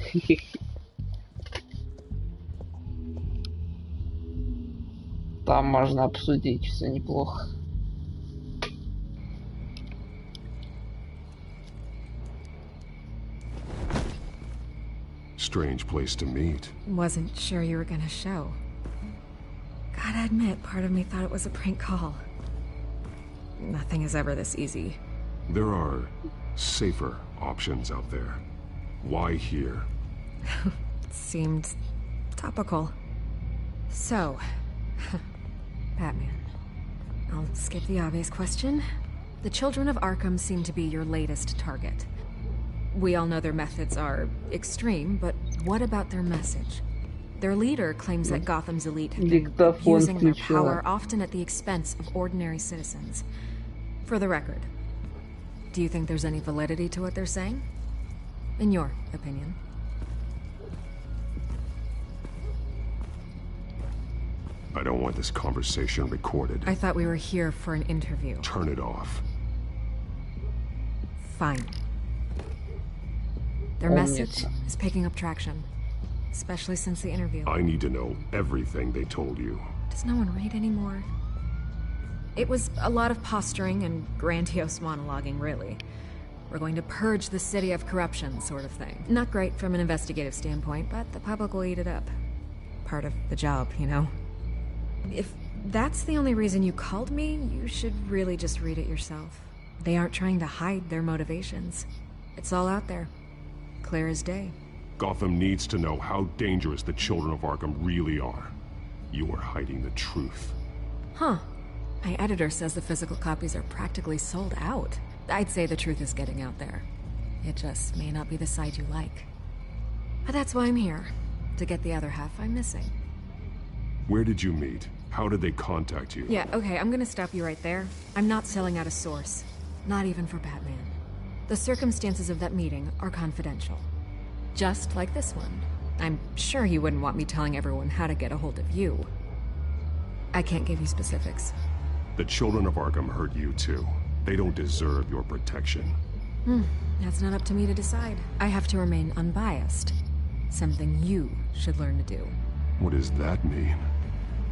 Там можно обсудить все неплохо. Strange place to meet. Wasn't sure you were gonna show. Gotta admit, part of me thought it was a prank call. Nothing is ever this easy. There are safer options out there. Why here? Seemed topical. So, Batman. I'll skip the obvious question. The Children of Arkham seem to be your latest target. We all know their methods are extreme, but what about their message? Their leader claims that Gotham's elite have been using their power often at the expense of ordinary citizens. For the record, do you think there's any validity to what they're saying? In your opinion? I don't want this conversation recorded. I thought we were here for an interview. Turn it off. Fine. Their message is picking up traction, especially since the interview. I need to know everything they told you. Does no one read anymore? It was a lot of posturing and grandiose monologuing, really. We're going to purge the city of corruption, sort of thing. Not great from an investigative standpoint, but the public will eat it up. Part of the job, you know? If that's the only reason you called me, you should really just read it yourself. They aren't trying to hide their motivations. It's all out there. Clear as day. Gotham needs to know how dangerous the Children of Arkham really are. You are hiding the truth. Huh. My editor says the physical copies are practically sold out. I'd say the truth is getting out there. It just may not be the side you like. But that's why I'm here. to get the other half I'm missing. Where did you meet? How did they contact you? Yeah, okay, I'm gonna stop you right there. I'm not selling out a source. Not even for Batman. The circumstances of that meeting are confidential. Just like this one. I'm sure you wouldn't want me telling everyone how to get a hold of you. I can't give you specifics. The children of Arkham heard you too. They don't deserve your protection. That's not up to me to decide. I have to remain unbiased. Something you should learn to do. What does that mean?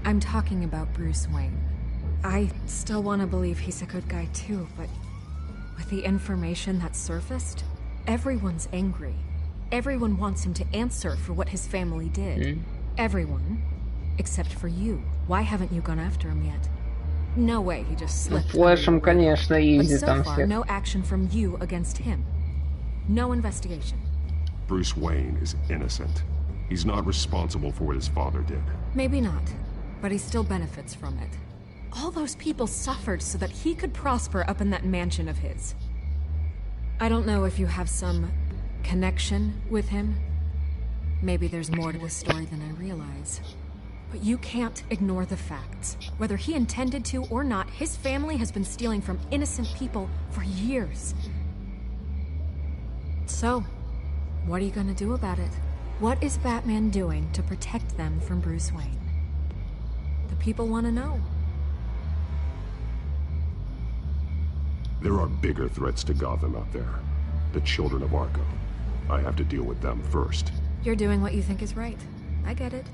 I'm talking about Bruce Wayne. I still want to believe he's a good guy too, but with the information that surfaced, everyone's angry. Everyone wants him to answer for what his family did. Everyone, except for you. Why haven't you gone after him yet? No way he just slipped. Флэшем, конечно, easy but so там far, всех. no action from you against him. No investigation. Bruce Wayne is innocent. He's not responsible for what his father did. Maybe not, but he still benefits from it. All those people suffered so that he could prosper up in that mansion of his. I don't know if you have some connection with him. Maybe there's more to this story than I realize. But you can't ignore the facts. Whether he intended to or not, his family has been stealing from innocent people for years. So, what are you gonna do about it? What is Batman doing to protect them from Bruce Wayne? The people want to know. There are bigger threats to Gotham out there. The children of Arkham. I have to deal with them first. You're doing what you think is right. I get it.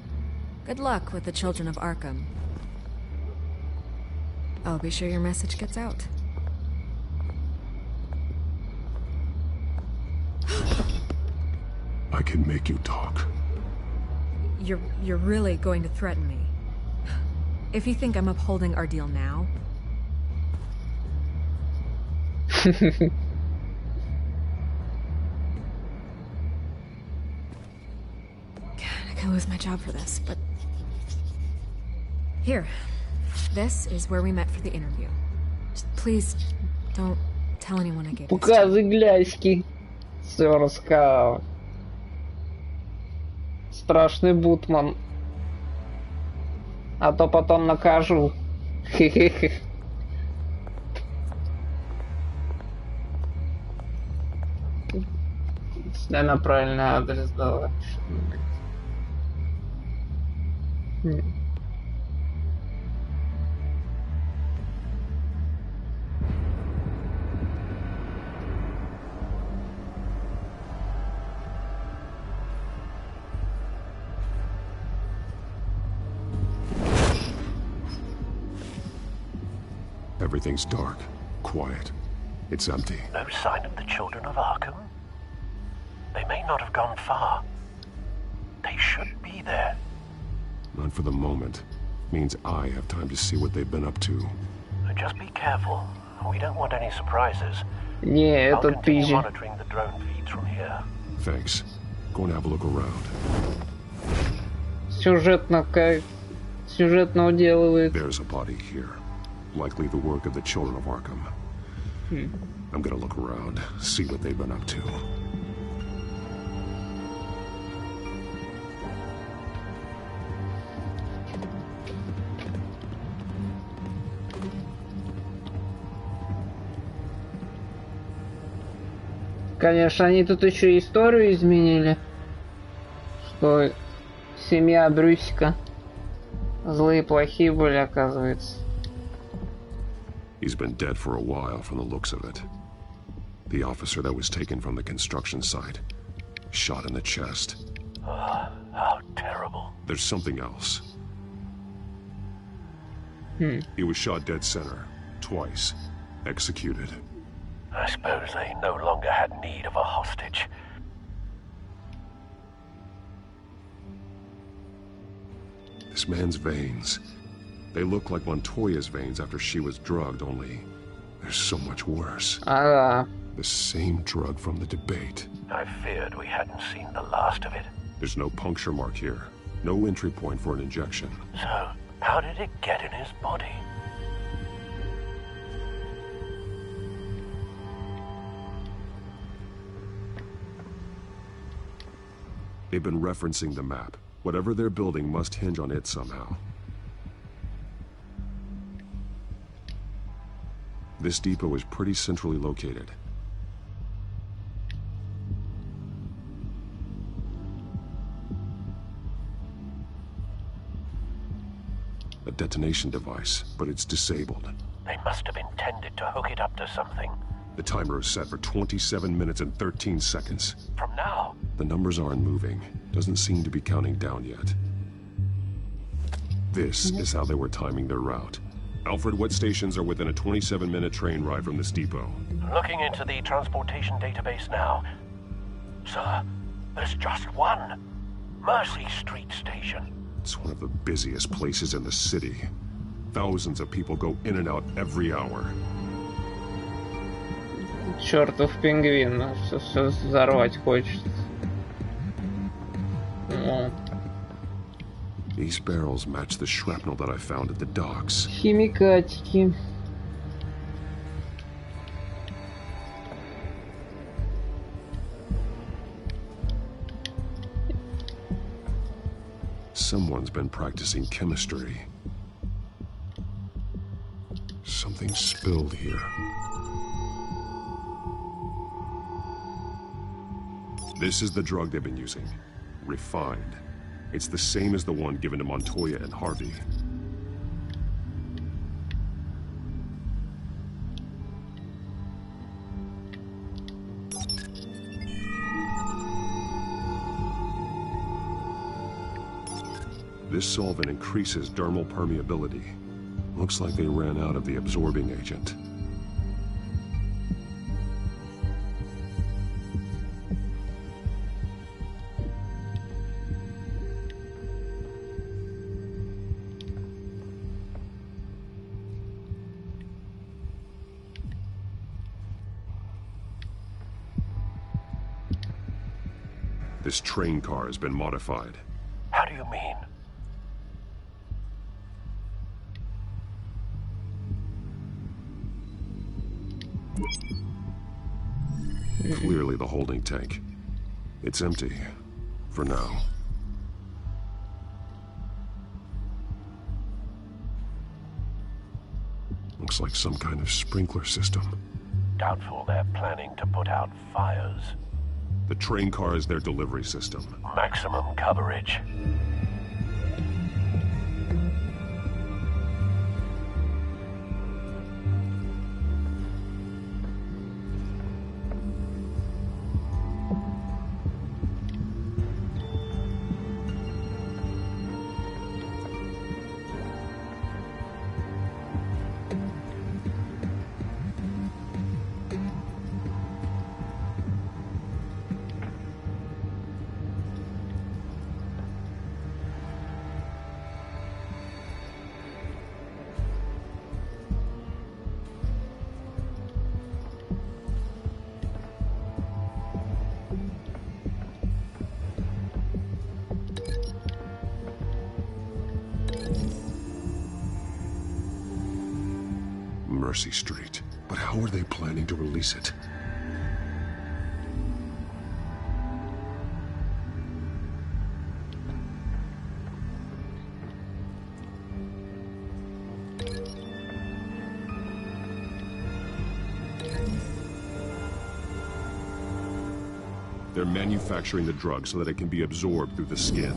Good luck with the children of Arkham. I'll be sure your message gets out. I can make you talk. You're really going to threaten me. If you think I'm upholding our deal now... I could lose my job for this, but... Here. This is where we met for the interview. Just please, don't tell anyone I gave this to you. Показы гляськи. Все рассказал. Страшный Бутман. А то потом накажу. Хе-хе-хе. Наверное, правильный адрес дала. Everything's dark, quiet. It's empty. No sign of the children of Arkham? They may not have gone far. They should be there. Not for the moment. Means I have time to see what they've been up to. Just be careful. We don't want any surprises. Не, I'll этот continue пизжи. monitoring the drone feeds from here. Thanks. Go and have a look around. Сюжетно уделывает. There's a body here. Likely the work of the children of Arkham. I'm gonna look around, see what they've been up to. Конечно, они тут еще историю изменили. Что семья Брюсика злые, плохие были, оказывается. He's been dead for a while from the looks of it. The officer that was taken from the construction site. Shot in the chest. How terrible. There's something else. He was shot dead center. Twice. Executed. I suppose they no longer had need of a hostage. This man's veins. They look like Montoya's veins after she was drugged, only they're so much worse. The same drug from the debate. I feared we hadn't seen the last of it. There's no puncture mark here. No entry point for an injection. So, how did it get in his body? They've been referencing the map. Whatever they're building must hinge on it somehow. This depot is pretty centrally located. A detonation device, but it's disabled. They must have intended to hook it up to something. The timer is set for 27 minutes and 13 seconds. From now? The numbers aren't moving. Doesn't seem to be counting down yet. This is how they were timing their route. Alfred, what stations are within a 27-minute train ride from this depot? Looking into the transportation database now. Sir, there's just one. Mercy Street Station. It's one of the busiest places in the city. Thousands of people go in and out every hour. Чертов пингвин, все взорвать хочет. О. These barrels match the shrapnel that I found at the docks. Химикатики. Someone's been practicing chemistry. Something spilled here. This is the drug they've been using. Refined. It's the same as the one given to Montoya and Harvey. This solvent increases dermal permeability. Looks like they ran out of the absorbing agent. This train car has been modified. How do you mean? Clearly the holding tank. It's empty. For now. Looks like some kind of sprinkler system. Doubtful they're planning to put out fires. The train car is their delivery system. Maximum coverage. Mercy Street. But how are they planning to release it? They're manufacturing the drug so that it can be absorbed through the skin.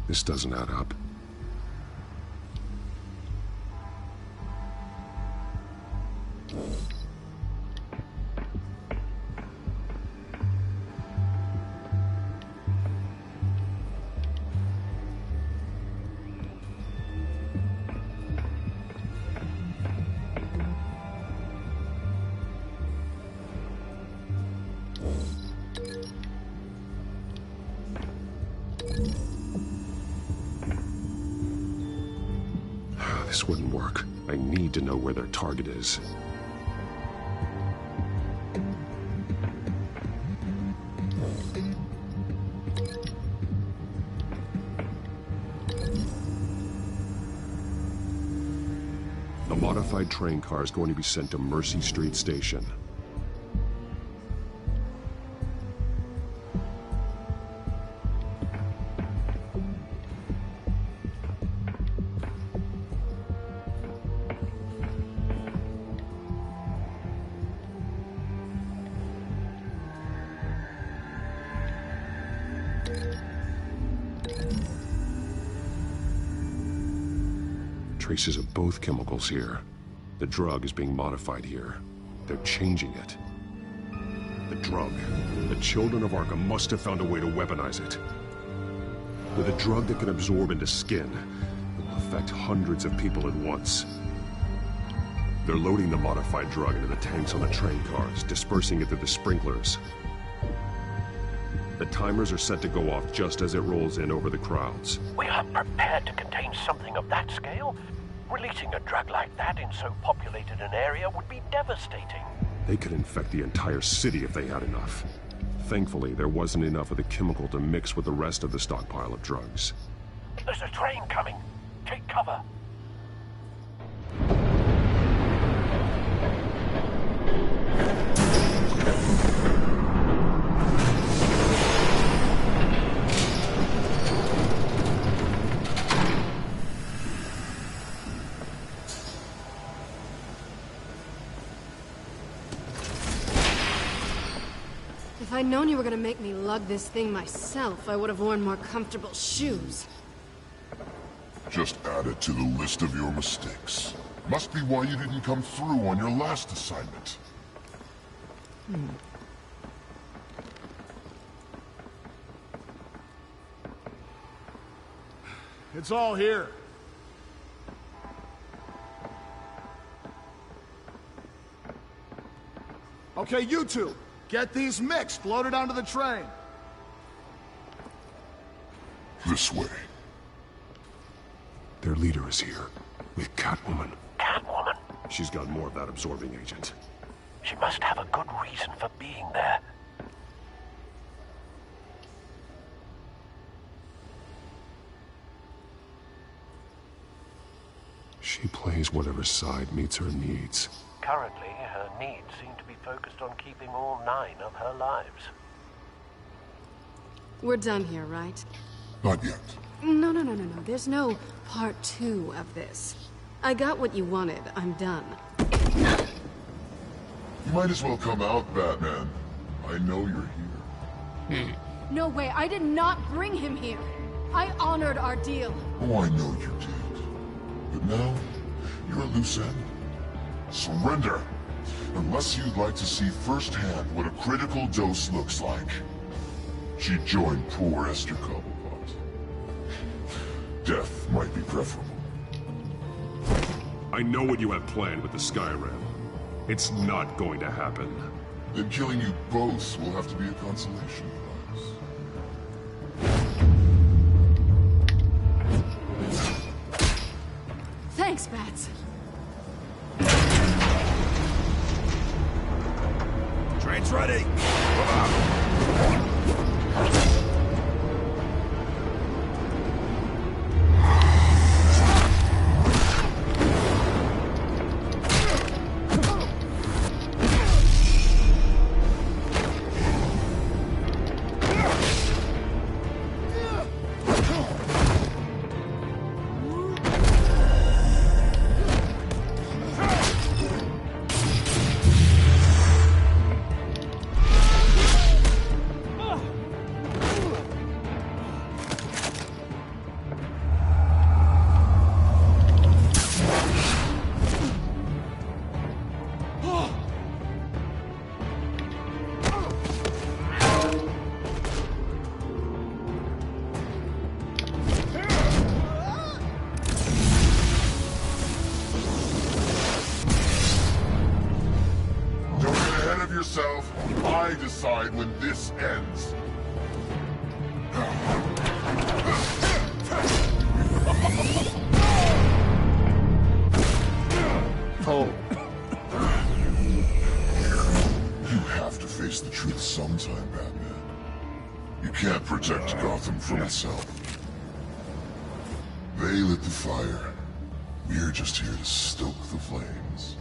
This doesn't add up. This wouldn't work. I need to know where their target is. The modified train car is going to be sent to Mercy Street Station. Traces of both chemicals here. The drug is being modified here. They're changing it. The drug. The children of Arkham must have found a way to weaponize it. With a drug that can absorb into skin, it will affect hundreds of people at once. They're loading the modified drug into the tanks on the train cars, dispersing it through the sprinklers. The timers are set to go off just as it rolls in over the crowds. We aren't prepared to contain something of that scale. Releasing a drug like that in so populated an area would be devastating. They could infect the entire city if they had enough. Thankfully, there wasn't enough of the chemical to mix with the rest of the stockpile of drugs. There's a train coming. Take cover. If I'd known you were gonna make me lug this thing myself, I would have worn more comfortable shoes. Just add it to the list of your mistakes. Must be why you didn't come through on your last assignment. It's all here. Okay, you two. Get these mixed, loaded onto the train. This way. Their leader is here, with Catwoman. Catwoman? She's got more of that absorbing agent. She must have a good reason for being there. She plays whatever side meets her needs. Currently, her needs seem to be focused on keeping all 9 of her lives. We're done here, right? Not yet. No. There's no part 2 of this. I got what you wanted. I'm done. You might as well come out, Batman. I know you're here. No way. I did not bring him here. I honored our deal. Oh, I know you did. But now, you're a loose end. Surrender! Unless you'd like to see firsthand what a critical dose looks like. She joined poor Esther Cobblepot. Death might be preferable. I know what you have planned with the Skyrim. It's not going to happen. Then killing you both will have to be a consolation prize. Thanks, Bats. Train's ready. Batman. You can't protect Gotham from itself. They lit the fire. We're just here to stoke the flames.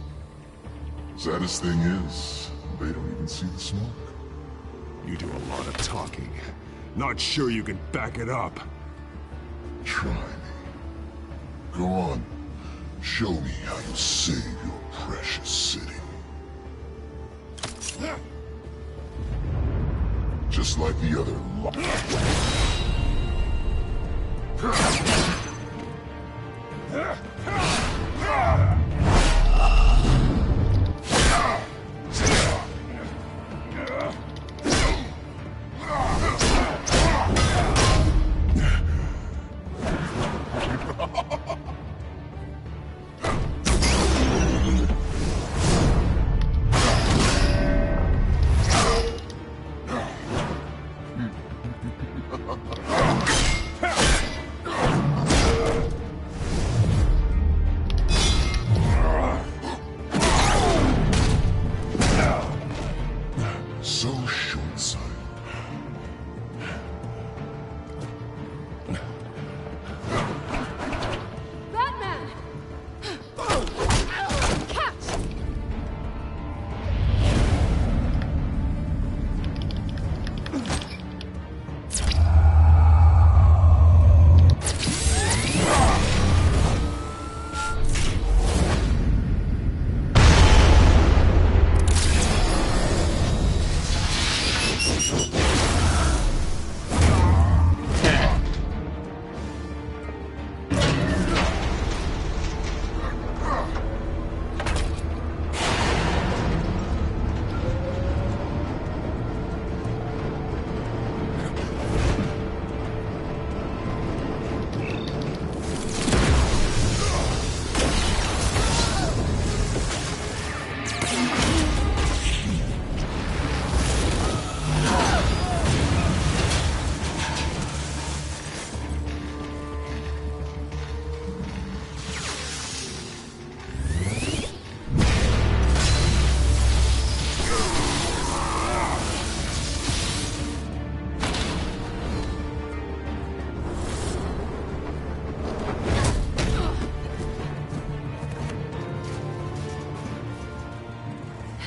Saddest thing is, they don't even see the smoke. You do a lot of talking. Not sure you can back it up. Try me. Go on. Show me how you save your precious city. Just like the other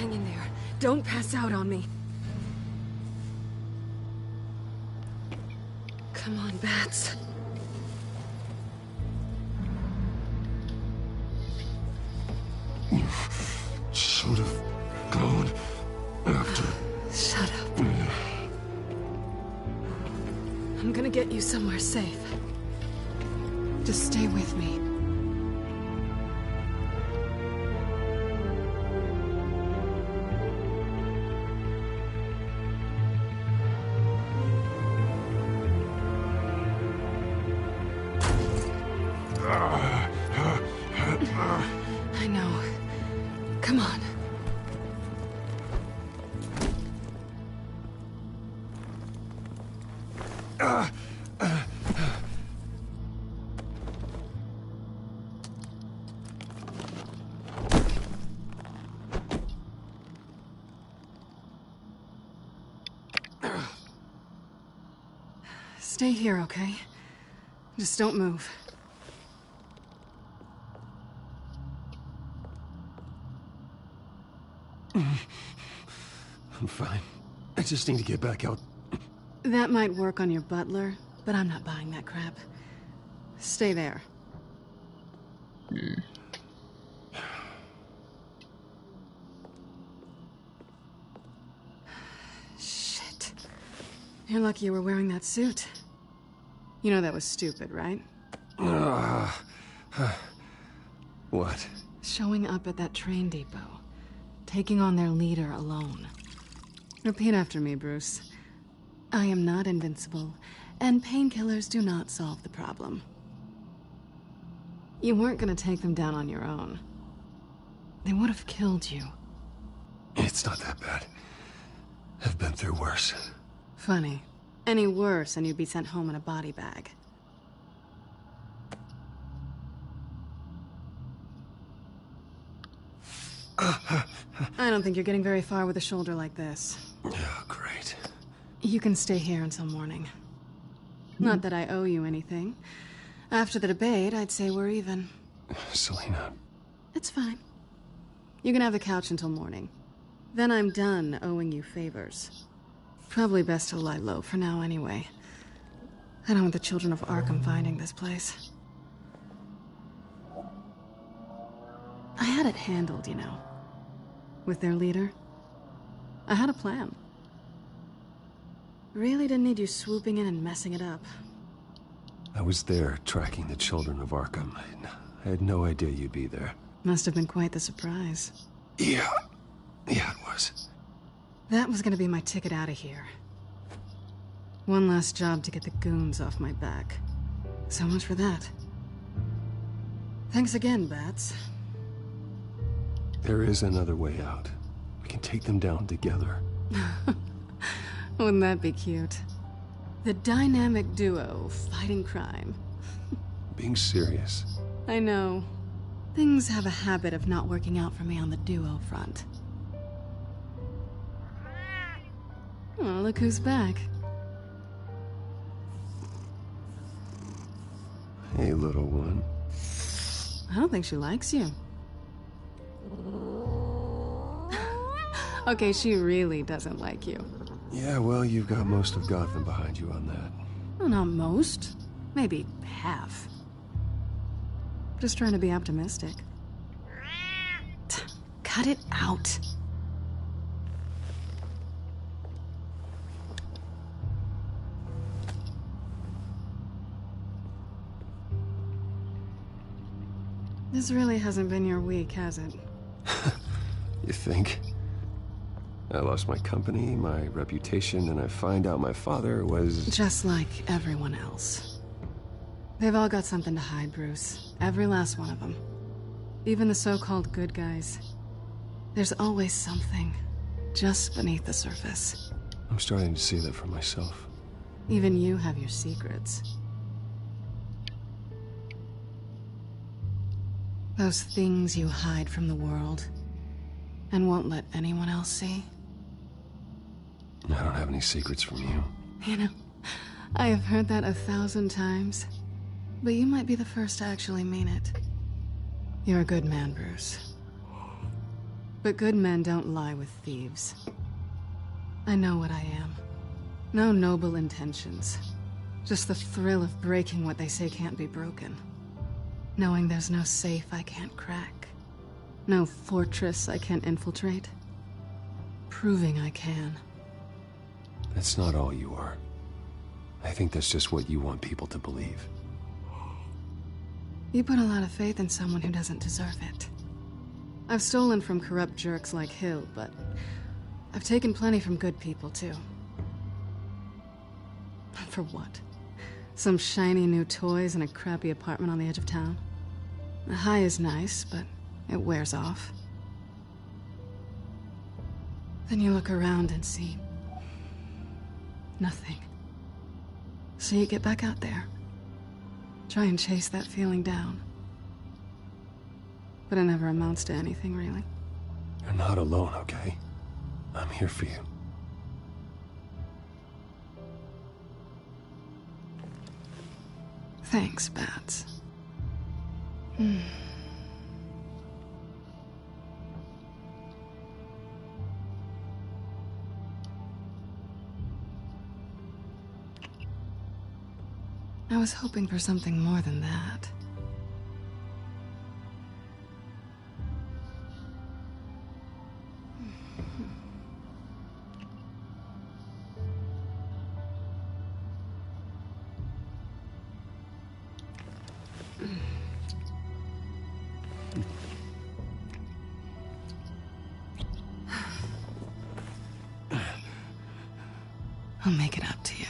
Hang in there. Don't pass out on me. Come on, bats. You should have gone after. Shut up. I'm gonna get you somewhere safe. Just stay with me. I know. Come on. Stay here, okay? Just don't move. I'm fine. I just need to get back out. That might work on your butler, but I'm not buying that crap. Stay there. Shit. You're lucky you were wearing that suit. You know that was stupid, right? What? Showing up at that train depot. Taking on their leader alone. Repeat after me, Bruce. I am not invincible, and painkillers do not solve the problem. You weren't gonna take them down on your own. They would have killed you. It's not that bad. I've been through worse. Funny. Any worse and you'd be sent home in a body bag. I don't think you're getting very far with a shoulder like this. Oh, great. You can stay here until morning. Not that I owe you anything. After the debate, I'd say we're even. Selena. It's fine. You can have the couch until morning. Then I'm done owing you favors. Probably best to lie low for now anyway. I don't want the children of Arkham finding this place. I had it handled, you know. With their leader. I had a plan. Really didn't need you swooping in and messing it up. I was there tracking the children of Arkham. I had no idea you'd be there. Must have been quite the surprise. Yeah. Yeah, it was. That was gonna be my ticket out of here. One last job to get the goons off my back. So much for that. Thanks again, Bats. There is another way out. We can take them down together. Wouldn't that be cute? The dynamic duo fighting crime. Being serious. I know. Things have a habit of not working out for me on the duo front. Oh, look who's back. Hey, little one. I don't think she likes you. Okay, she really doesn't like you. Yeah, well, you've got most of Gotham behind you on that. Well, not most. Maybe half. Just trying to be optimistic. Cut it out. This really hasn't been your week, has it? You think? I lost my company, my reputation, and I find out my father was... Just like everyone else. They've all got something to hide, Bruce. Every last one of them. Even the so-called good guys. There's always something just beneath the surface. I'm starting to see that for myself. Even you have your secrets. Those things you hide from the world and won't let anyone else see. I don't have any secrets from you. You know, I have heard that 1,000 times, but you might be the first to actually mean it. You're a good man, Bruce. But good men don't lie with thieves. I know what I am. No noble intentions. Just the thrill of breaking what they say can't be broken. Knowing there's no safe I can't crack. No fortress I can't infiltrate. Proving I can. That's not all you are. I think that's just what you want people to believe. You put a lot of faith in someone who doesn't deserve it. I've stolen from corrupt jerks like Hill, but I've taken plenty from good people, too. For what? Some shiny new toys and a crappy apartment on the edge of town? The high is nice, but it wears off. Then you look around and see nothing. So you get back out there. Try and chase that feeling down. But it never amounts to anything, really. You're not alone, okay? I'm here for you. Thanks, Bats. I was hoping for something more than that. I'll make it up to you.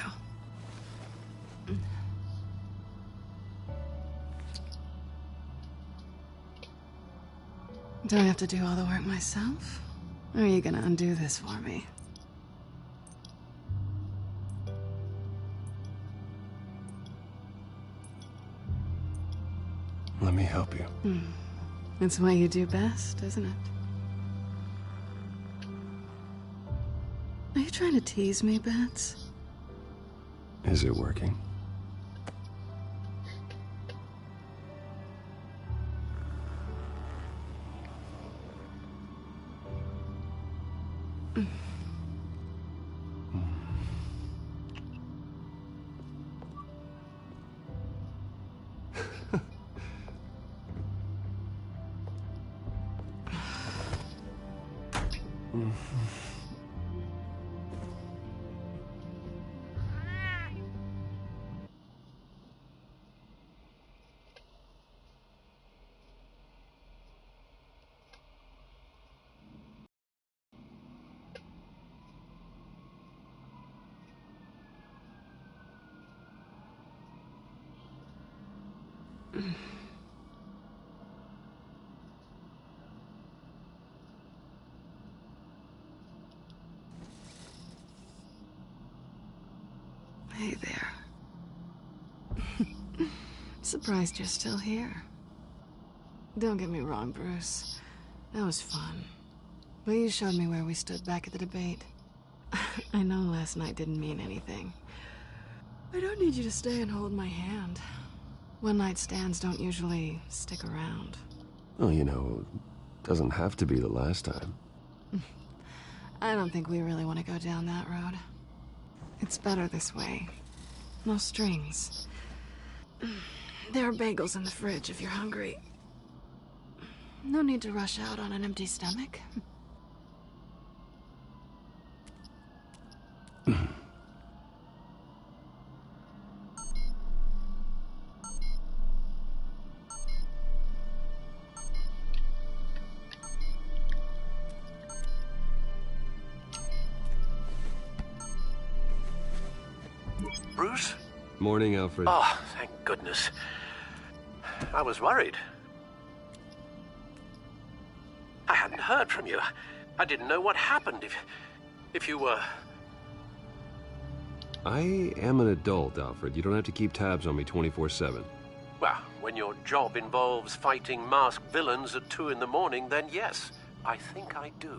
Do I have to do all the work myself? Or are you gonna undo this for me? Let me help you. It's what you do best, isn't it? Are you trying to tease me, Bats? Is it working? Hey there. Surprised you're still here. Don't get me wrong, Bruce. That was fun. But you showed me where we stood back at the debate. I know last night didn't mean anything. I don't need you to stay and hold my hand. One-night stands don't usually stick around. Well, you know, doesn't have to be the last time. I don't think we really want to go down that road. It's better this way. No strings. There are bagels in the fridge if you're hungry. No need to rush out on an empty stomach. Bruce? Morning, Alfred. Oh, thank goodness. I was worried. I hadn't heard from you. I didn't know what happened if you were... I am an adult, Alfred. You don't have to keep tabs on me 24/7. Well, when your job involves fighting masked villains at 2 in the morning, then yes, I think I do.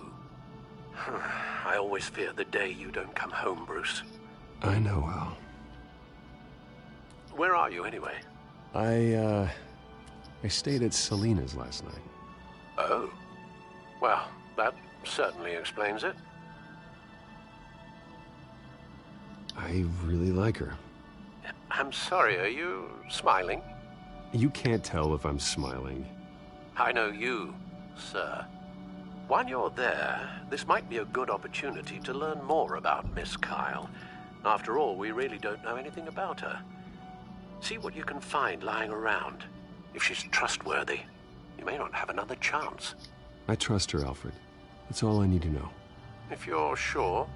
I always fear the day you don't come home, Bruce. I know, Al. Where are you, anyway? I stayed at Selena's last night. Oh. Well, that certainly explains it. I really like her. I'm sorry, are you smiling? You can't tell if I'm smiling. I know you, sir. While you're there, this might be a good opportunity to learn more about Miss Kyle. After all, we really don't know anything about her. See what you can find lying around. If she's trustworthy, you may not have another chance. I trust her, Alfred. That's all I need to know. If you're sure,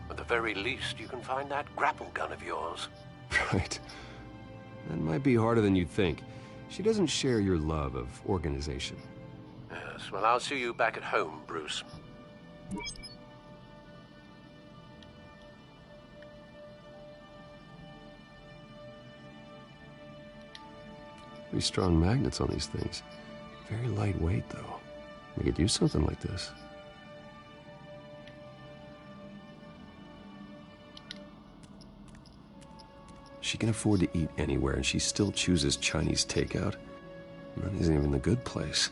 at the very least, you can find that grapple gun of yours. Right. That might be harder than you'd think. She doesn't share your love of organization. Yes, well, I'll see you back at home, Bruce. Pretty strong magnets on these things. Very lightweight, though. We could use something like this. She can afford to eat anywhere, and she still chooses Chinese takeout. That isn't even the good place.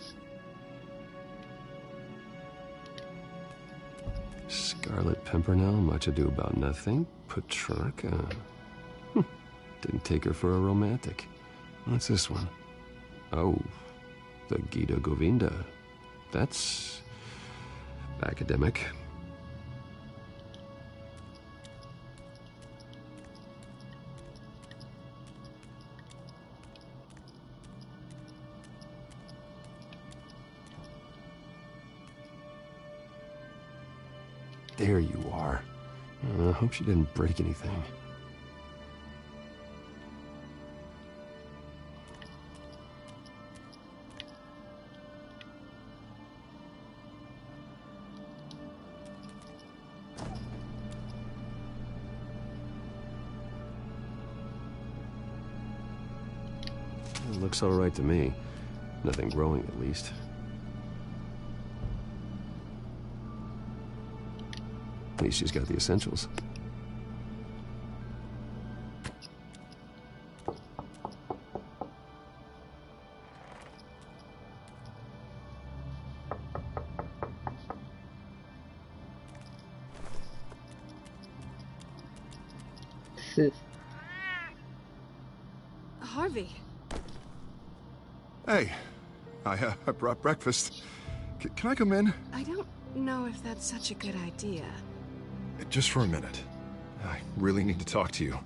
Scarlet Pimpernel, much ado about nothing. Petrarca. Didn't take her for a romantic. What's this one? Oh, the Gita Govinda. That's academic. There you are. I hope she didn't break anything. It looks all right to me. Nothing growing, at least. At least she's got the essentials. is. Harvey. Hey, I brought breakfast. Can I come in? I don't know if that's such a good idea. Just for a minute. I really need to talk to you.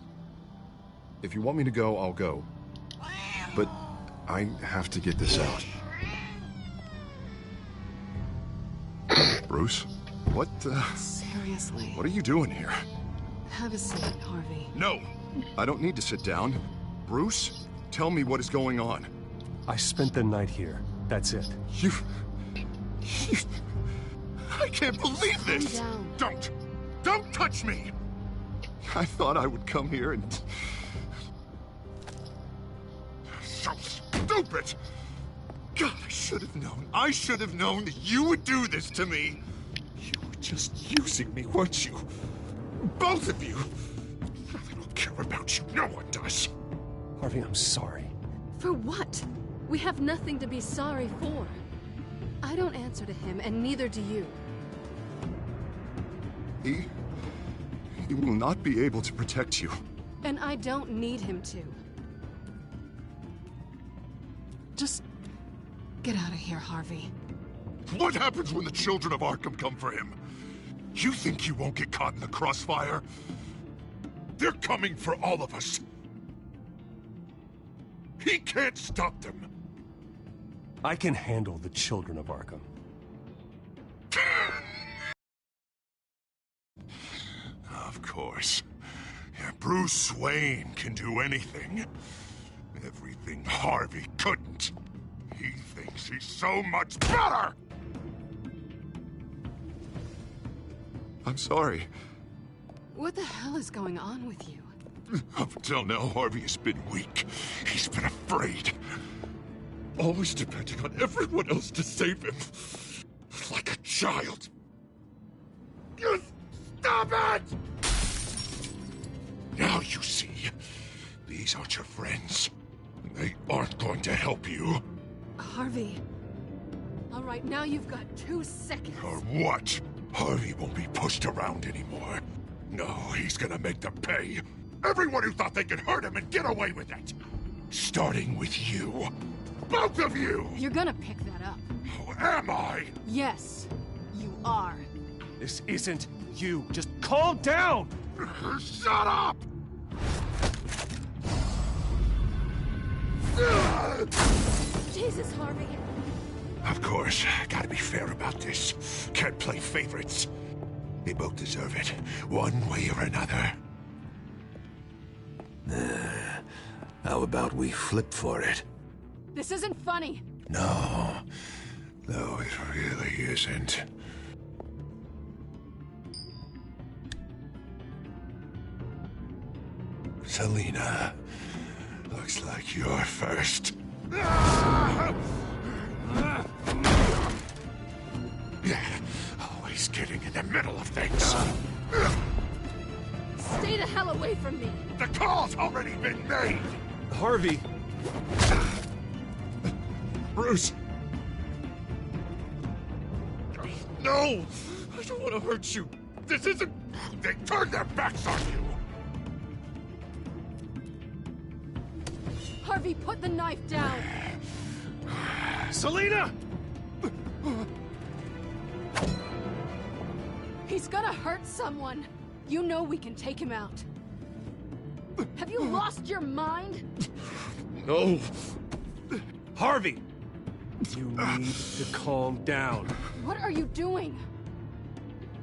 If you want me to go, I'll go. But I have to get this out. Bruce? What, Seriously. What are you doing here? Have a seat, Harvey. No! I don't need to sit down. Bruce, tell me what is going on. I spent the night here. That's it. You... I can't believe this! Calm down. Don't touch me! I thought I would come here and... So stupid! God, I should have known. I should have known that you would do this to me. You were just using me, weren't you? Both of you. I don't care about you. No one does. Harvey, I'm sorry. For what? We have nothing to be sorry for. I don't answer to him, and neither do you. He will not be able to protect you. And I don't need him to. Just get out of here, Harvey. What happens when the children of Arkham come for him? You think you won't get caught in the crossfire? They're coming for all of us. He can't stop them. I can handle the children of Arkham. Of course. Yeah, Bruce Wayne can do anything. Everything Harvey couldn't. He thinks he's so much better! I'm sorry. What the hell is going on with you? Up until now, Harvey has been weak. He's been afraid. Always depending on everyone else to save him. Like a child. You stop it! Now you see. These aren't your friends. They aren't going to help you. Harvey. All right, now you've got 2 seconds. Or what? Harvey won't be pushed around anymore. No, he's gonna make them pay. Everyone who thought they could hurt him and get away with it. Starting with you. Both of you! You're gonna pick that up. Oh, am I? Yes, you are. This isn't you. Just calm down! Shut up! Jesus, Harvey. Of course, gotta be fair about this. Can't play favorites. They both deserve it, one way or another. How about we flip for it? This isn't funny. No, it really isn't. Selina, looks like you're first. Always getting in the middle of things. Stay the hell away from me. The call's already been made. Harvey. Bruce. No! I don't want to hurt you. This isn't... They turned their backs on you. Harvey, put the knife down. Selina! He's gonna hurt someone. You know we can take him out. Have you lost your mind? No. Harvey! You need to calm down. What are you doing?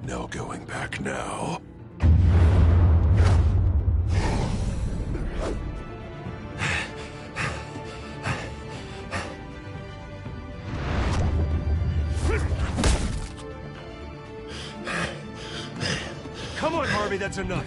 No going back now. Come on, Harvey, that's enough.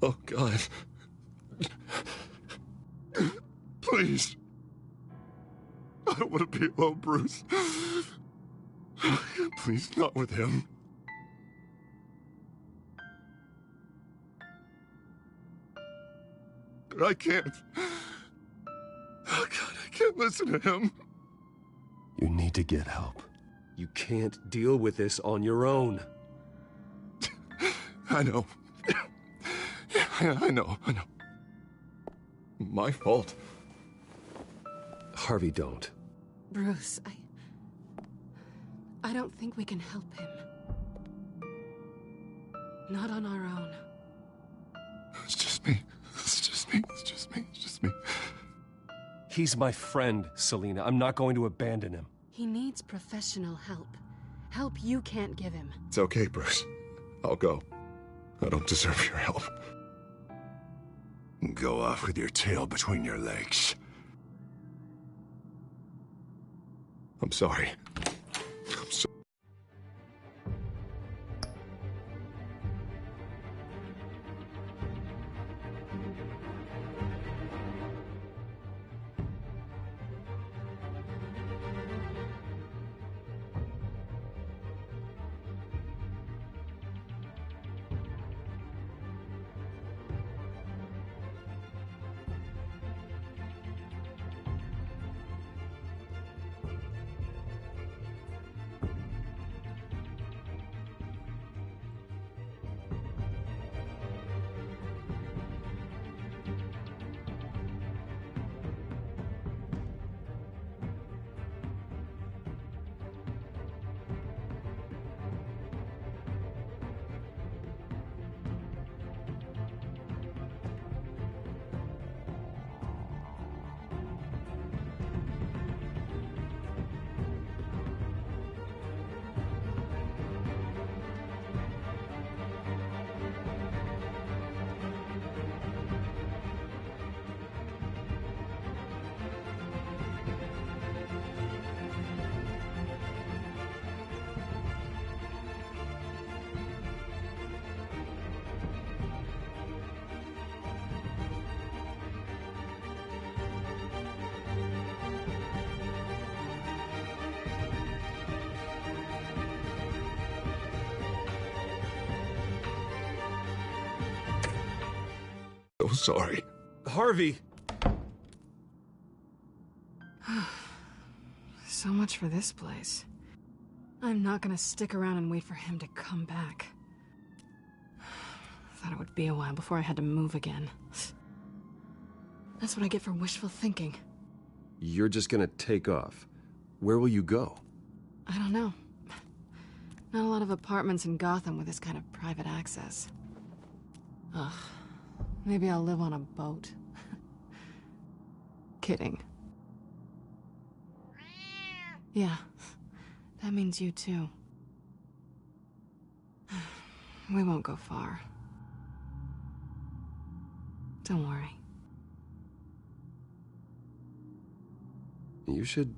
Oh, God. Please. I don't want to be alone, Bruce. Please, not with him. But I can't. Oh, God, I can't listen to him. You need to get help. You can't deal with this on your own. I know. Yeah, I know. My fault. Harvey, don't. Bruce, I don't think we can help him. Not on our own. It's just me. He's my friend, Selena. I'm not going to abandon him. He needs professional help. Help you can't give him. It's okay, Bruce. I'll go. I don't deserve your help. Go off with your tail between your legs. I'm sorry. So sorry. Harvey! So much for this place. I'm not gonna stick around and wait for him to come back. Thought it would be a while before I had to move again. That's what I get for wishful thinking. You're just gonna take off. Where will you go? I don't know. Not a lot of apartments in Gotham with this kind of private access. Ugh. Maybe I'll live on a boat. Kidding. Yeah. That means you too. We won't go far. Don't worry. You should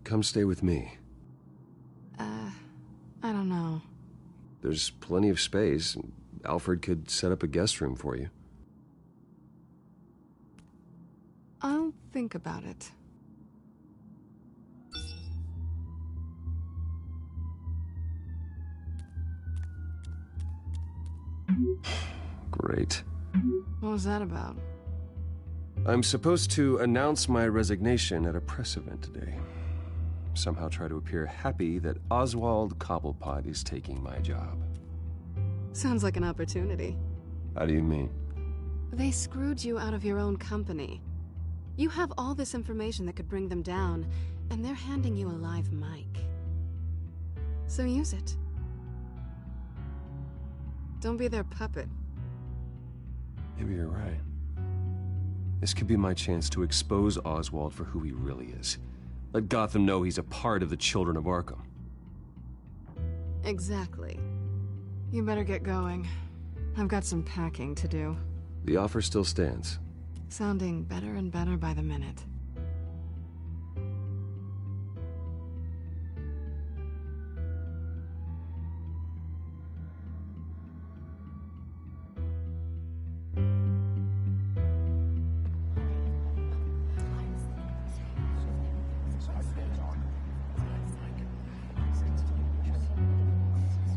come stay with me. I don't know. There's plenty of space. Alfred could set up a guest room for you. I'll think about it. Great. What was that about? I'm supposed to announce my resignation at a press event today. Somehow try to appear happy that Oswald Cobblepot is taking my job. Sounds like an opportunity. How do you mean? They screwed you out of your own company. You have all this information that could bring them down, and they're handing you a live mic. So use it. Don't be their puppet. Maybe you're right. This could be my chance to expose Oswald for who he really is. Let Gotham know he's a part of the Children of Arkham. Exactly. You better get going. I've got some packing to do. The offer still stands. Sounding better and better by the minute.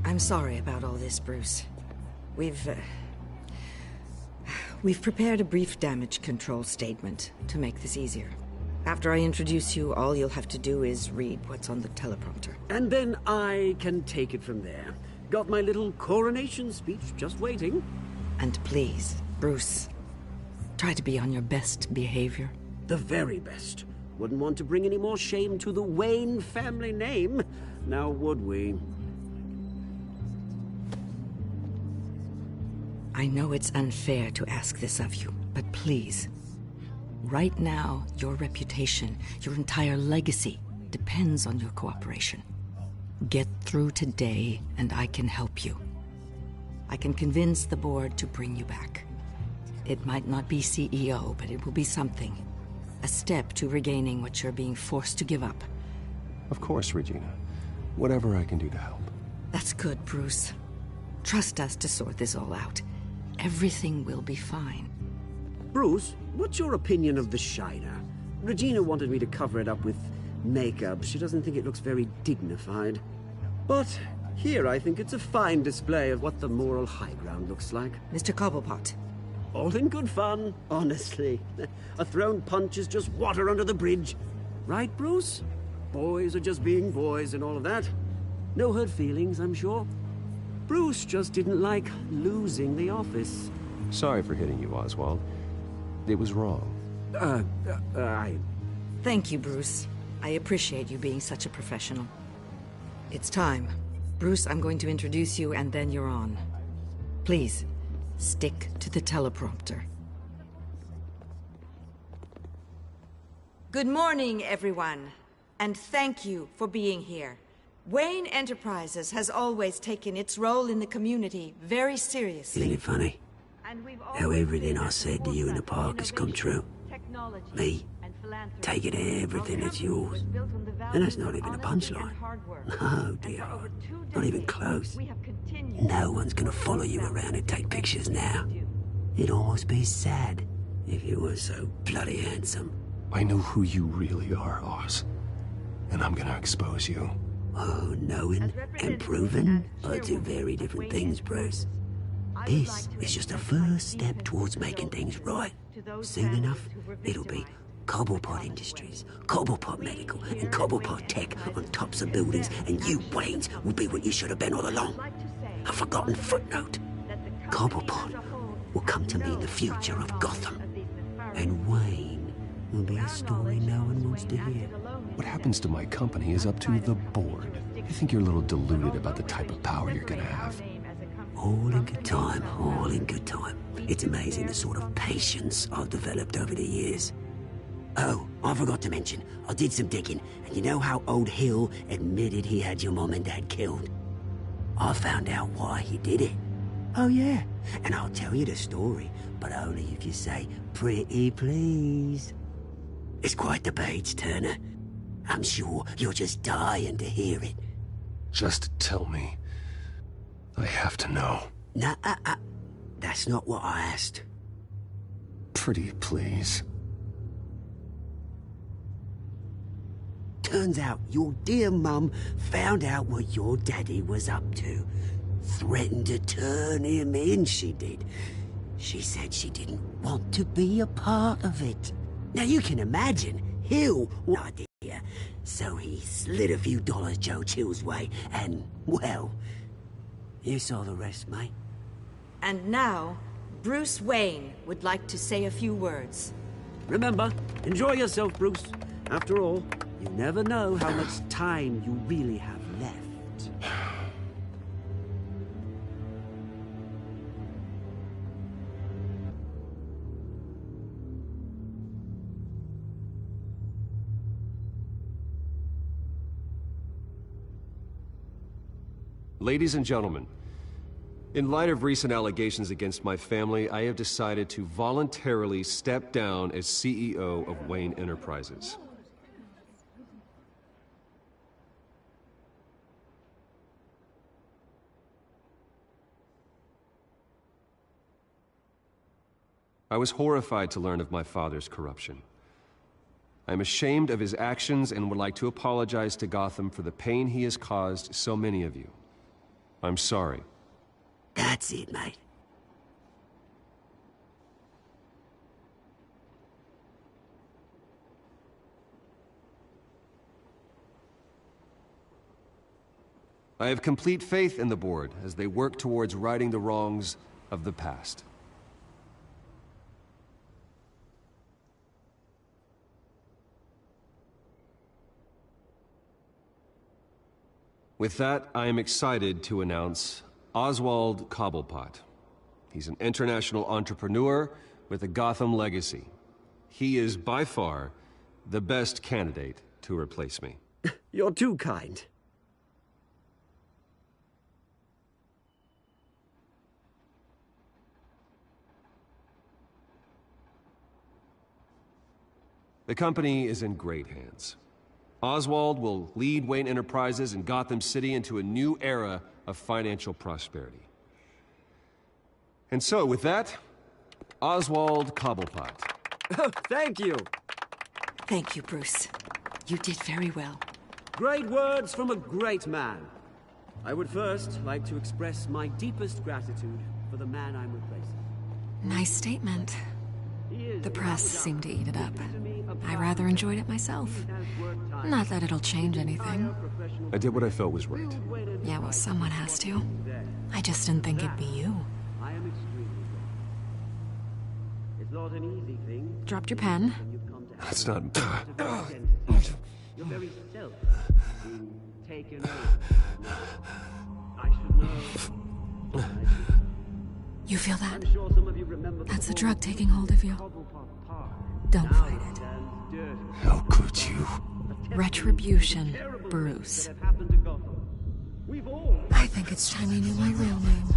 I'm sorry about all this, Bruce. We've We've prepared a brief damage control statement to make this easier. After I introduce you, all you'll have to do is read what's on the teleprompter. And then I can take it from there. Got my little coronation speech just waiting. And please, Bruce, try to be on your best behavior. The very best. Wouldn't want to bring any more shame to the Wayne family name, now would we? I know it's unfair to ask this of you, but please, right now, your reputation, your entire legacy, depends on your cooperation. Get through today, and I can help you. I can convince the board to bring you back. It might not be CEO, but it will be something. A step to regaining what you're being forced to give up. Of course, Regina. Whatever I can do to help. That's good, Bruce. Trust us to sort this all out. Everything will be fine. Bruce, what's your opinion of the Shiner? Regina wanted me to cover it up with makeup. She doesn't think it looks very dignified. But here I think it's a fine display of what the moral high ground looks like. Mr. Cobblepot. All in good fun, honestly. A thrown punch is just water under the bridge. Right, Bruce? Boys are just being boys and all of that. No hurt feelings, I'm sure. Bruce just didn't like losing the office. Sorry for hitting you, Oswald. It was wrong. Thank you, Bruce. I appreciate you being such a professional. It's time. Bruce, I'm going to introduce you and then you're on. Please, stick to the teleprompter. Good morning, everyone. And thank you for being here. Wayne Enterprises has always taken its role in the community very seriously. Isn't it funny? How everything I said to you in the park has come true. Me, taking everything that's yours. And that's not even a punchline. No, dear heart. Not even close. No one's gonna follow you around and take pictures now. It'd almost be sad if you were so bloody handsome. I know who you really are, Oz. And I'm gonna expose you. Oh, knowing and proving are two very different things, Bruce. This is just a first step towards making things right. Soon enough, it'll be Cobblepot Industries, Cobblepot Medical, and Cobblepot Tech on tops of buildings, and you, Waynes, will be what you should have been all along. A forgotten footnote. Cobblepot will come to mean the future of Gotham. And Wayne will be a story no one wants to hear. What happens to my company is up to the board. I think you're a little deluded about the type of power you're gonna have. All in good time, all in good time. It's amazing the sort of patience I've developed over the years. Oh, I forgot to mention, I did some digging, and you know how old Hill admitted he had your mom and dad killed? I found out why he did it. Oh yeah, and I'll tell you the story, but only if you say, pretty please. It's quite the page, Turner. I'm sure you're just dying to hear it. Just tell me. I have to know. Nah, that's not what I asked. Pretty please. Turns out your dear mum found out what your daddy was up to. Threatened to turn him in, she did. She said she didn't want to be a part of it. Now you can imagine, Hill had no idea. So he slid a few dollars Joe Chill's way, and, well, you saw the rest, mate. And now, Bruce Wayne would like to say a few words. Remember, enjoy yourself, Bruce. After all, you never know how much time you really have left. Ladies and gentlemen, in light of recent allegations against my family, I have decided to voluntarily step down as CEO of Wayne Enterprises. I was horrified to learn of my father's corruption. I am ashamed of his actions and would like to apologize to Gotham for the pain he has caused so many of you. I'm sorry. That's it, mate. I have complete faith in the board as they work towards righting the wrongs of the past. With that, I am excited to announce Oswald Cobblepot. He's an international entrepreneur with a Gotham legacy. He is by far the best candidate to replace me. You're too kind. The company is in great hands. Oswald will lead Wayne Enterprises and Gotham City into a new era of financial prosperity. And so, with that, Oswald Cobblepot. Oh, thank you. Thank you, Bruce. You did very well. Great words from a great man. I would first like to express my deepest gratitude for the man I'm replacing. Nice statement. The press seemed to eat it up. I rather enjoyed it myself. Not that it'll change anything. I did what I felt was right. Yeah, well, someone has to. I just didn't think it'd be you. I am extremely grateful. It's not an easy thing. Dropped your pen. That's not... Your very self being taken over. I should know. You feel that? I'm sure some of you remember That's the drug taking hold of you. Don't fight it. How could you? Retribution, Bruce. I think it's time you knew my real name.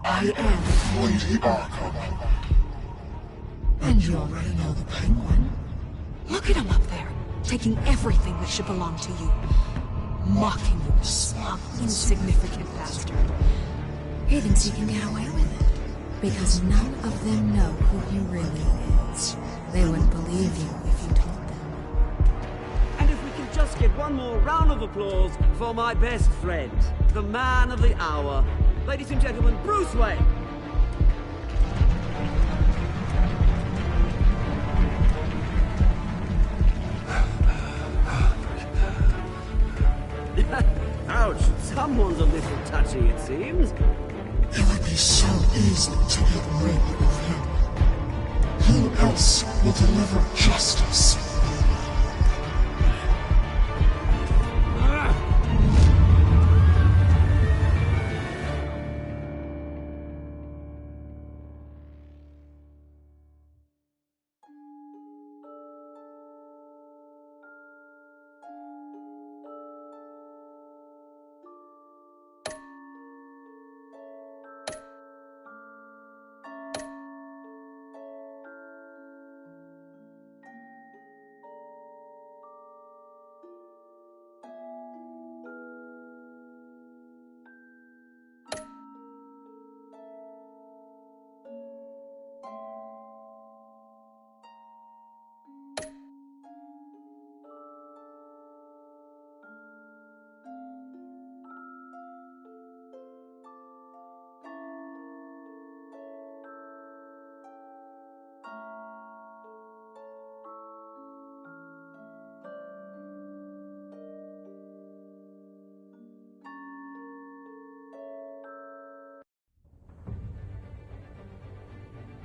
I am Lady Arkham. And you already know the Penguin. Look at him up there, taking everything that should belong to you. Mocking you, smug, insignificant bastard. He thinks he can get away with it. Because none of them know who he really is. They wouldn't believe you if you told them. And if we can just get one more round of applause for my best friend, the man of the hour, ladies and gentlemen, Bruce Wayne. Ouch, someone's a little touchy, it seems. It would be so easy to get rid of him. Who else will deliver justice?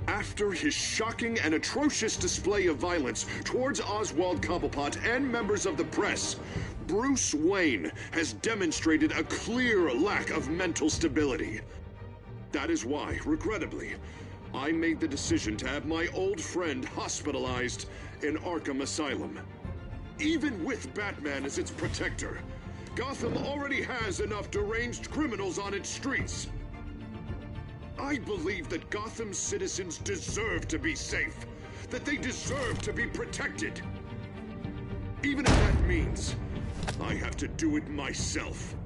After his shocking and atrocious display of violence towards Oswald Cobblepot and members of the press, Bruce Wayne has demonstrated a clear lack of mental stability. That is why, regrettably, I made the decision to have my old friend hospitalized in Arkham Asylum. Even with Batman as its protector, Gotham already has enough deranged criminals on its streets. I believe that Gotham's citizens deserve to be safe, that they deserve to be protected. Even if that means I have to do it myself.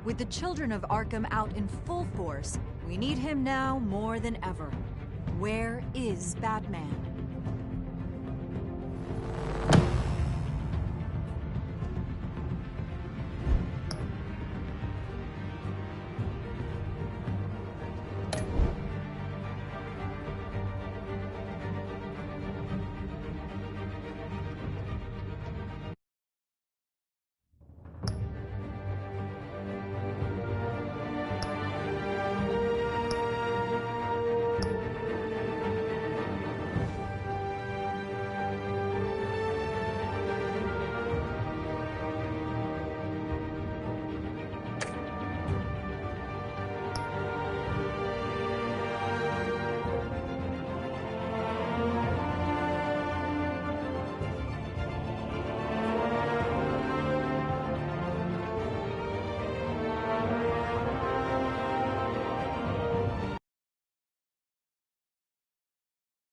With the children of Arkham out in full force, we need him now more than ever. Where is Batman?